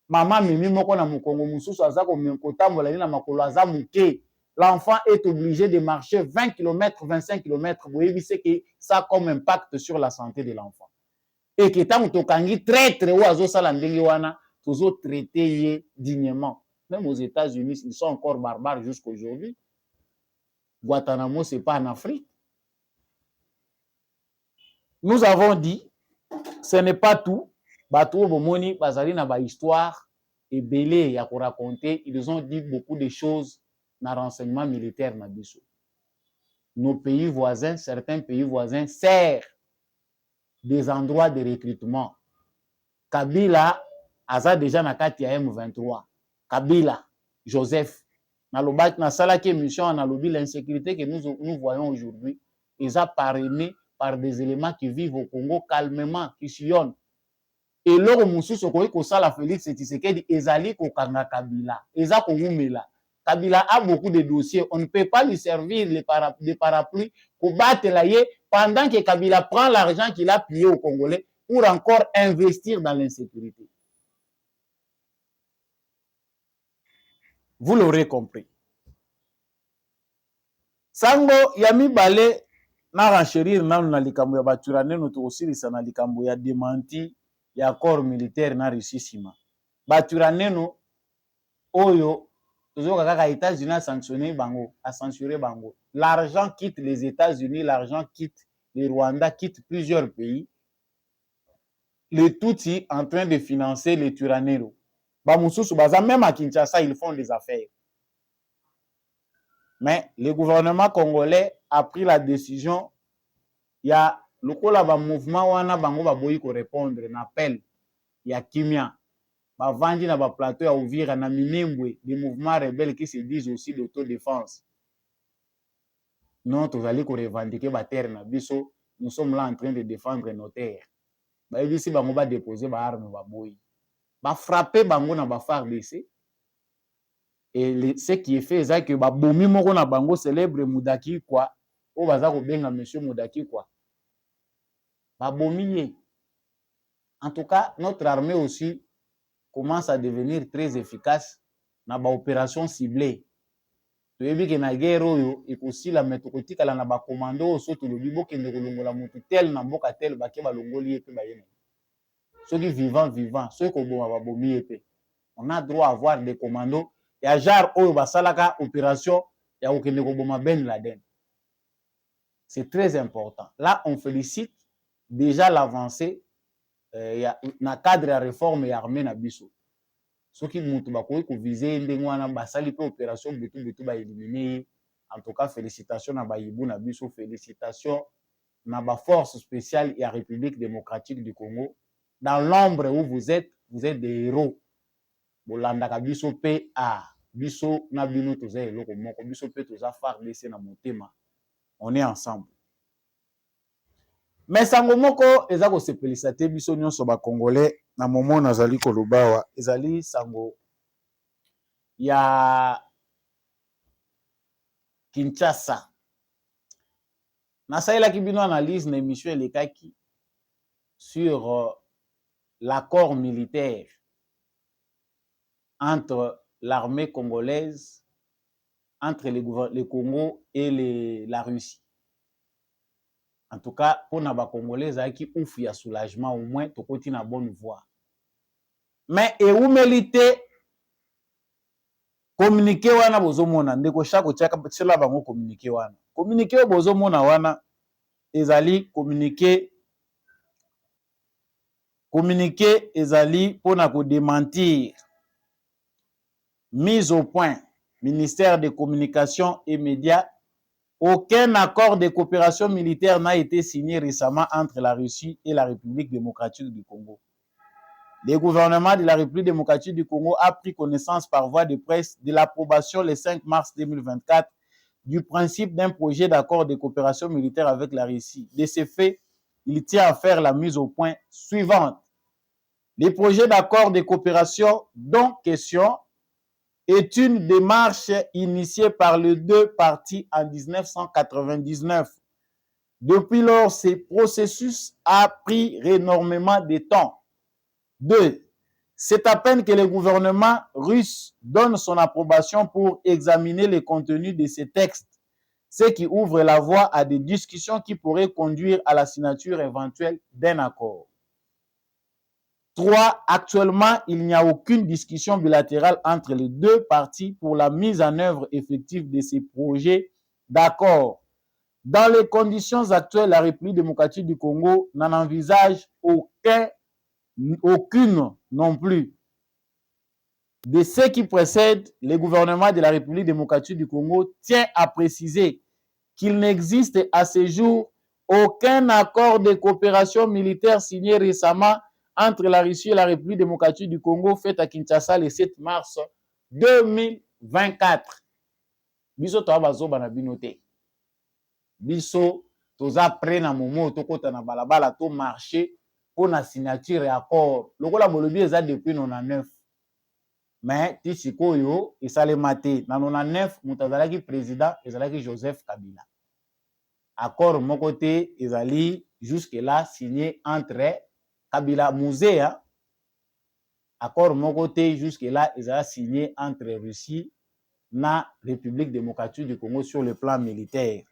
Speaker 3: Mama mimi moko na Congo mususu aza ko menkotambola na makolo aza muke. L'enfant est obligé de marcher 20 km, 25 km. Vous voyez que ça a comme impact sur la santé de l'enfant. Et que tant que kangi traître ou azo sala ndenge wana toujours traité dignement. Même aux États-Unis, ils sont encore barbares jusqu'à aujourd'hui. Guantanamo, ce n'est pas en Afrique. Nous avons dit, ce n'est pas tout. Bato bomoni bazali na ba histoire et belé ya ko raconter. Ils ont dit beaucoup de choses dans le renseignement militaire na biso. nos pays voisins, certains pays voisins, servent des endroits de recrutement. Kabila aza déjà na kati ya M23. Kabila, Joseph, na salaki émission na lobi l'insécurité que nous voyons aujourd'hui est parrainée par des éléments qui vivent au Congo calmement, qui sillonnent. Et lors mosusu ko ko sala Félix Tshisekedi ezali ko kanga Kabila, eza ko ngumela. Kabila a beaucoup de dossiers, on ne peut pas lui servir des parapluies pour battre la yé pendant que Kabila prend l'argent qu'il a pillé aux Congolais pour encore investir dans l'insécurité. Vous l'aurez compris. Sango yami bale na renchérir na likambo ya baturane no to osilisa na likambo ya démenti ya accord militaire na Russie sima. Baturane no oyo tozoka kaka États-Unis a sanctionné bango, a censuré bango. L'argent quitte les États-Unis, l'argent quitte le Rwanda, quitte plusieurs pays. Le tout en train de financer les Turanero. Bamususu baza même à Kinshasa, ils font des affaires. Mais le gouvernement congolais a pris la décision, il y a le mouvement wana bango baboyi ko répondre na appel ya kimia. Bavandi na ba plateau ya Uvira na Minembwe, des mouvements rebelles qui se disent aussi d'autodéfense. Non, tozali ko revendiquer ba terre na biso, nous sommes là en train de défendre nos terres. Ba ebisi bango ba déposer ba armes ba boyi. Ba frapper bango na ba FARDC. Et ce qui est fait, c'est que ba bomi moko na bango célèbre Mudaki quoi, o baza ko benga monsieur Mudaki quoi. Ba bomi. En tout cas, notre armée aussi commence à devenir très efficace dans les opérations ciblées. Tu as vu que dans la guerre, il y a aussi la méthodique dans les commandos, surtout le bibo qui est la moto tel, na boka tel, baki ba longoli et bayene. Ceux qui vivant, ceux qui ont bomi et on a droit à avoir des commandos. Il y a genre oyo basalaka opération, il y a aucun de Ben Laden. C'est très important. Là, on félicite déjà l'avancée. Na cadre ya réforme ya armée na biso soki mutu bakoki ko viser ndenge wana basali pe opération butu ba éliminer. En tout cas, félicitations na bayibu na biso, félicitations na ba force spéciale ya République démocratique du Congo. Dans l'ombre où vous êtes des héros. Bolanda biso pe a biso na bino toza eloko moko, biso pe toza FARDC na motema. On est ensemble. Mais sango moko eza ko sepelisa te biso nyonso ba congolais na momo nazali kolobawa ezali sango ya Kinshasa. Nasaila ki bino analyse na émission elekaki sur l'accord militaire entre l'armée congolaise, entre le Congo et la Russie. En tout cas, pour les Congolais, qui ouf ya soulagement, au moins, tu continues à bonne voie. Mais, et où mérite communiquer wana bozomona, ndeko chako chaka chela bango communiquer wana. Communiquer bozomona wana, ezali communiquer ezali pour na ko démentir. Mise au point, ministère des Communications et Médias. Aucun accord de coopération militaire n'a été signé récemment entre la Russie et la République démocratique du Congo. Le gouvernement de la République démocratique du Congo a pris connaissance par voie de presse de l'approbation le 5 mars 2024 du principe d'un projet d'accord de coopération militaire avec la Russie. De ce fait, il tient à faire la mise au point suivante. Les projets d'accord de coopération dont question est une démarche initiée par les deux parties en 1999. Depuis lors, ce processus a pris énormément de temps. 2. C'est à peine que le gouvernement russe donne son approbation pour examiner le contenu de ces textes, ce qui ouvre la voie à des discussions qui pourraient conduire à la signature éventuelle d'un accord. 3. Actuellement, il n'y a aucune discussion bilatérale entre les deux parties pour la mise en œuvre effective de ces projets d'accord. Dans les conditions actuelles, la République démocratique du Congo n'en envisage aucune non plus. De ce qui précède, le gouvernement de la République démocratique du Congo tient à préciser qu'il n'existe à ce jour aucun accord de coopération militaire signé récemment entre la Russie et la République démocratique du Congo fait à Kinshasa le 7 mars 2024. Biso to abazoba na binote. Biso toza prêt na moment tokota na balabala to marché pour la signature et accord. Lokola bolobi eza depuis 99. Mais ti sikoyo esalema te. Na 99 moto azalaki président ezalaki Joseph Kabila. Accord moko te ezali jusque là signé entre Kabila Musea. Accord moko te jusque là ezali signé entre Russie na République démocratique du Congo sur le plan militaire.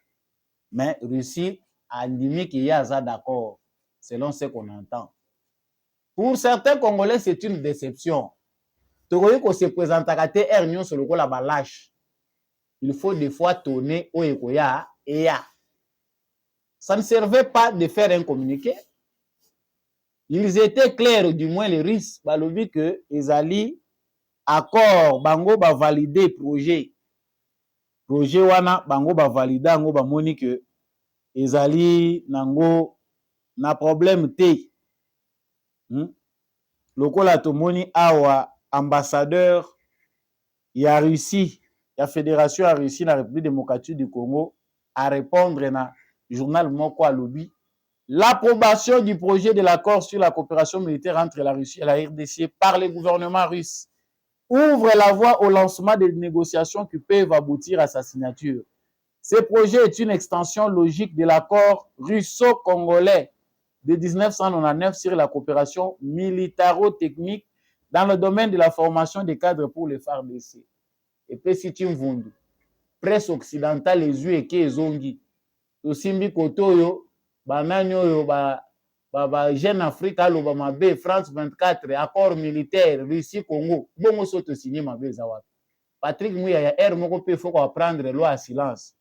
Speaker 3: Mais Russie a dit qu'il y a ça d'accord, selon ce qu'on entend. Pour certains Congolais, c'est une déception. Tokoyi ko se présente à Air Union sur le coup la balâche. Il faut des fois tourner au Ekoya et ya. Ça ne servait pas de faire un communiqué. Ils étaient clairs, du moins les Russes, balobi que ezali accord bango ba valider projet. Projet wana bango ba valider ngo ba moni que ezali nango na problème te. Lokola tomoni awa ambassadeur ya Russie, ya fédération ya Russie na République démocratique du Congo à répondre na journal moko alobi l'approbation du projet de l'accord sur la coopération militaire entre la Russie et la RDC par le gouvernement russe ouvre la voie au lancement des négociations qui peuvent aboutir à sa signature. Ce projet est une extension logique de l'accord russo-congolais de 1999 sur la coopération militaro-technique dans le domaine de la formation des cadres pour les FARDC. Et puis si tu me presse occidentale les yeux et qui zongi tosimbi kotoyo bananyo ba Jeune Afrique aloba mabe France 24 accord militaire Russie Congo bongo soto signé mabe zawa. Patrick Mouya ya air moko pe faut qu'on prendre loi à silence.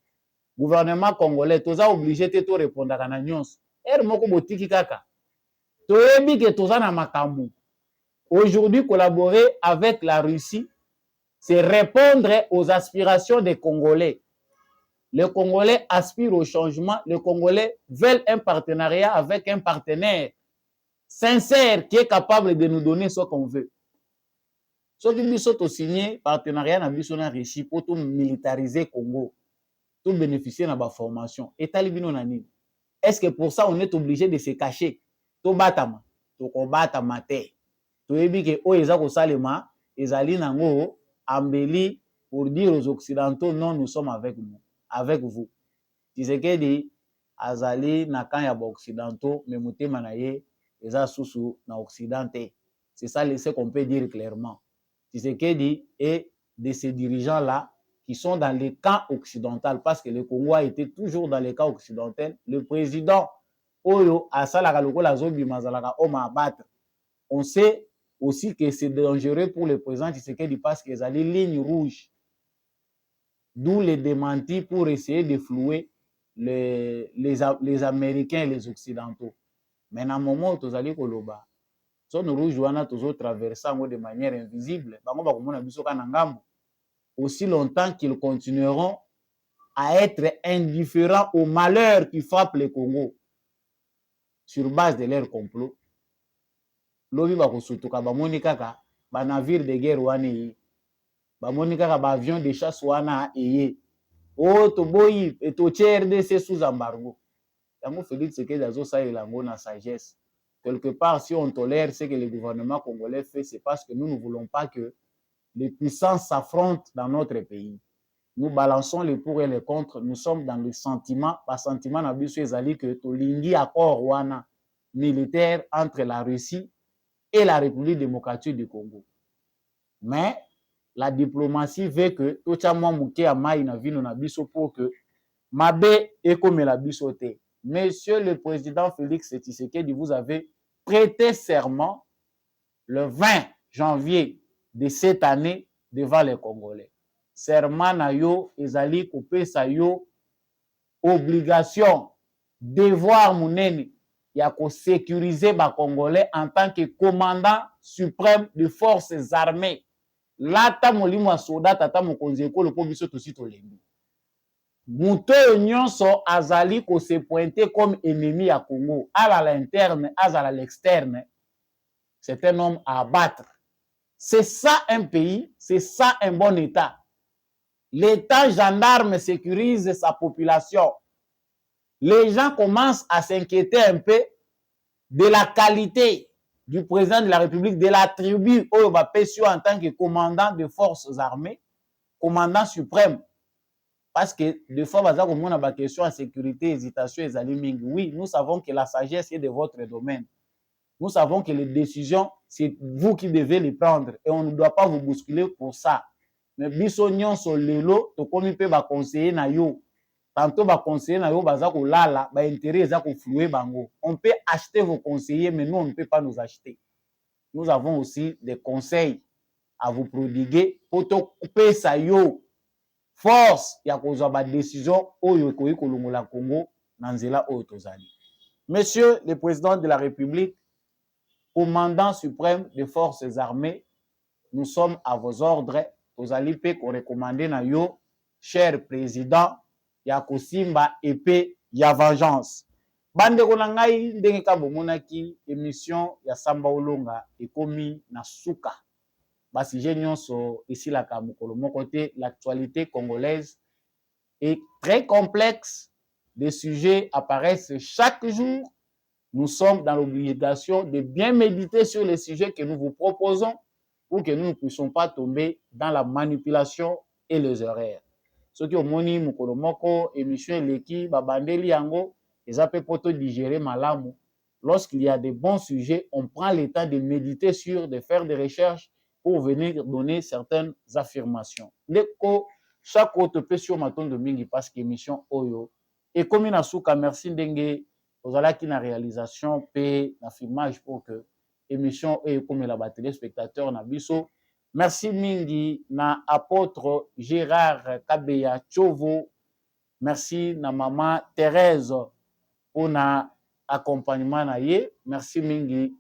Speaker 3: Gouvernement congolais toza obligé te to répondre kana nyonso. Air moko botiki kaka. Toyebi ke toza na makambo. Aujourd'hui collaborer avec la Russie c'est répondre aux aspirations des Congolais. Les Congolais aspirent au changement. Les Congolais veulent un partenariat avec un partenaire sincère qui est capable de nous donner ce qu'on veut. Ce qui nous sommes signé partenariat na biso na Russie pour tout militariser Congo, tout bénéficier de la formation. Et talibino nani. Est-ce que pour ça on est obligé de se cacher? To batama, to kobata mate. To ebi ke o eza ko salema, ezali nango ambeli pour dire aux occidentaux non, nous sommes avec nous. Avec vous. Tshisekedi azali na kan ya occidentaux mais motema na ye eza susu na occidenté. C'est ça ce qu'on peut dire clairement. Tshisekedi est de ces dirigeants là qui sont dans le camp occidental parce que le Congo a été toujours dans le camp occidental. Le président oyo asalaka lokola zobi mazalaka oma abattre. On sait aussi que c'est dangereux pour le président Tshisekedi parce que ezali ligne rouge. D'où les démentis pour essayer de flouer les Américains et les Occidentaux. Mais dans le moment où tu as dit que zone rouge wana toujours traversé de manière invisible, aussi longtemps qu'ils continueront à être indifférents aux malheurs qui frappent le Congo sur base de leur complot. Lobi bakosutuka bamoni kaka ba navire de guerre wana bamoni kaka ba avion de chasse wana eye o to boyi et to RDC sous embargo. Yango Félix Tshisekedi azosalela ngo na sagesse. Quelque part, si on tolère ce que le gouvernement congolais fait, c'est parce que nous ne voulons pas que les puissances s'affrontent dans notre pays. Nous balançons les pour et les contre. Nous sommes dans le sentiment, pas sentiment na biso ezali que tolingi accord wana militaire entre la Russie et la République démocratique du Congo. Mais la diplomatie veut que tocha mwa muke ya mai na vino na biso pour que mabe ekomela biso te. Monsieur le président Félix Tshisekedi, vous avez prêté serment le 20 janvier de cette année devant les Congolais. Serment na yo ezali kopesa yo obligation, devoir munene ya ko sécuriser ba Congolais en tant que commandant suprême des forces armées. Lata molimo ya soldat tata mokonzi ekolo po biso tosi tolembi. Muto nyonso azali ko se pointer comme ennemi à Congo, à l'interne, à l'externe. C'est un homme à abattre. C'est ça un pays, c'est ça un bon État. L'État gendarme sécurise sa population. Les gens commencent à s'inquiéter un peu de la qualité du président de la République, de la tribu Oyoba Pesio en tant que commandant des forces armées, commandant suprême. Parce que des fois, on a des questions en sécurité, hésitation, et oui, nous savons que la sagesse est de votre domaine. Nous savons que les décisions, c'est vous qui devez les prendre et on ne doit pas vous bousculer pour ça. Mais biso nyonso lelo to komi pe ba conseiller na yo. Tantôt ba conseiller na yo baza ko lala, ba intérêt eza ko flouer bango. On peut acheter vos conseillers mais nous on ne peut pas nous acheter. Nous avons aussi des conseils à vous prodiguer pour to couper sa yo force ya kozwa ba décision oyo ekoyi kolongola Congo na nzela oyo tozali. Monsieur le président de la République, commandant suprême des forces armées, nous sommes à vos ordres. Vous allez recommander na yo, cher président, ya kosimba épée ya vengeance. Bande konangai ndenge ka bomonaki émission ya Samba Olonga ekomi na suka. Basi nyonso ici la kamukolo mon côté, l'actualité congolaise est très complexe. Des sujets apparaissent chaque jour. Nous sommes dans l'obligation de bien méditer sur les sujets que nous vous proposons pour que nous ne puissions pas tomber dans la manipulation et les horaires. Ce qui ont moni mukolo moko émission eleki babandeli yango ezape poto digérer malamu. Lorsqu'il y a des bons sujets, on prend le temps de méditer sur, de faire des recherches pour venir donner certaines affirmations. Leko chaque autre peut sur maton de mingi parce que émission oyo et comme na suka merci ndenge ozalaki na réalisation pe na filmage pour que émission et comme la téléspectateur na biso. Merci mingi na apôtre Gérard Kabeya Chovo. Merci na maman Thérèse pour na accompagnement na ye. Merci mingi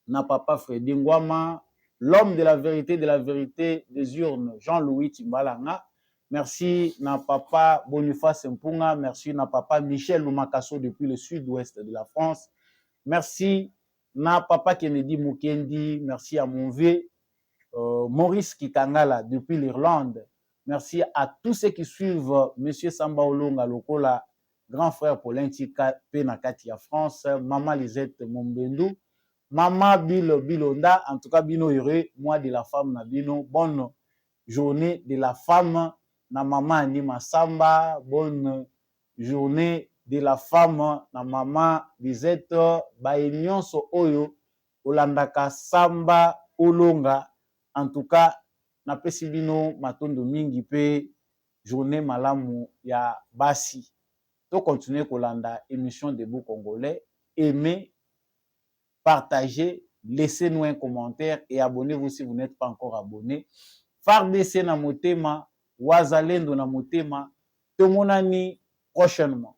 Speaker 3: na papa Freddy Ngwama, l'homme de la vérité des urnes, Jean-Louis Timbalanga. Merci na papa Boniface Mpunga. Merci na papa Michel Lumakaso depuis le sud-ouest de la France. Merci na papa Kennedy Mukendi. Merci à mon vieux Maurice Kitangala depuis l'Irlande. Merci à tous ceux qui suivent Monsieur Samba Olonga Lokola, grand frère Paulin Tika Penakatia France, Maman Lisette Mombendu, Maman Bilonda, en tout cas Bino heureux, mois de la femme na Bino, bonne journée de la femme na Maman Anima Samba, bonne journée de la femme na Maman Lisette Baenyonso Oyo, Olandaka Samba Olonga. En tout cas, na pesi bino matondo mingi pe journée malamu ya basi. To continuer kolanda émission Debout Congolais, aimez, partagez, laissez-nous un commentaire et abonnez-vous si vous n'êtes pas encore abonné. FARDC na motema, Wazalendo na motema, tomonani prochainement.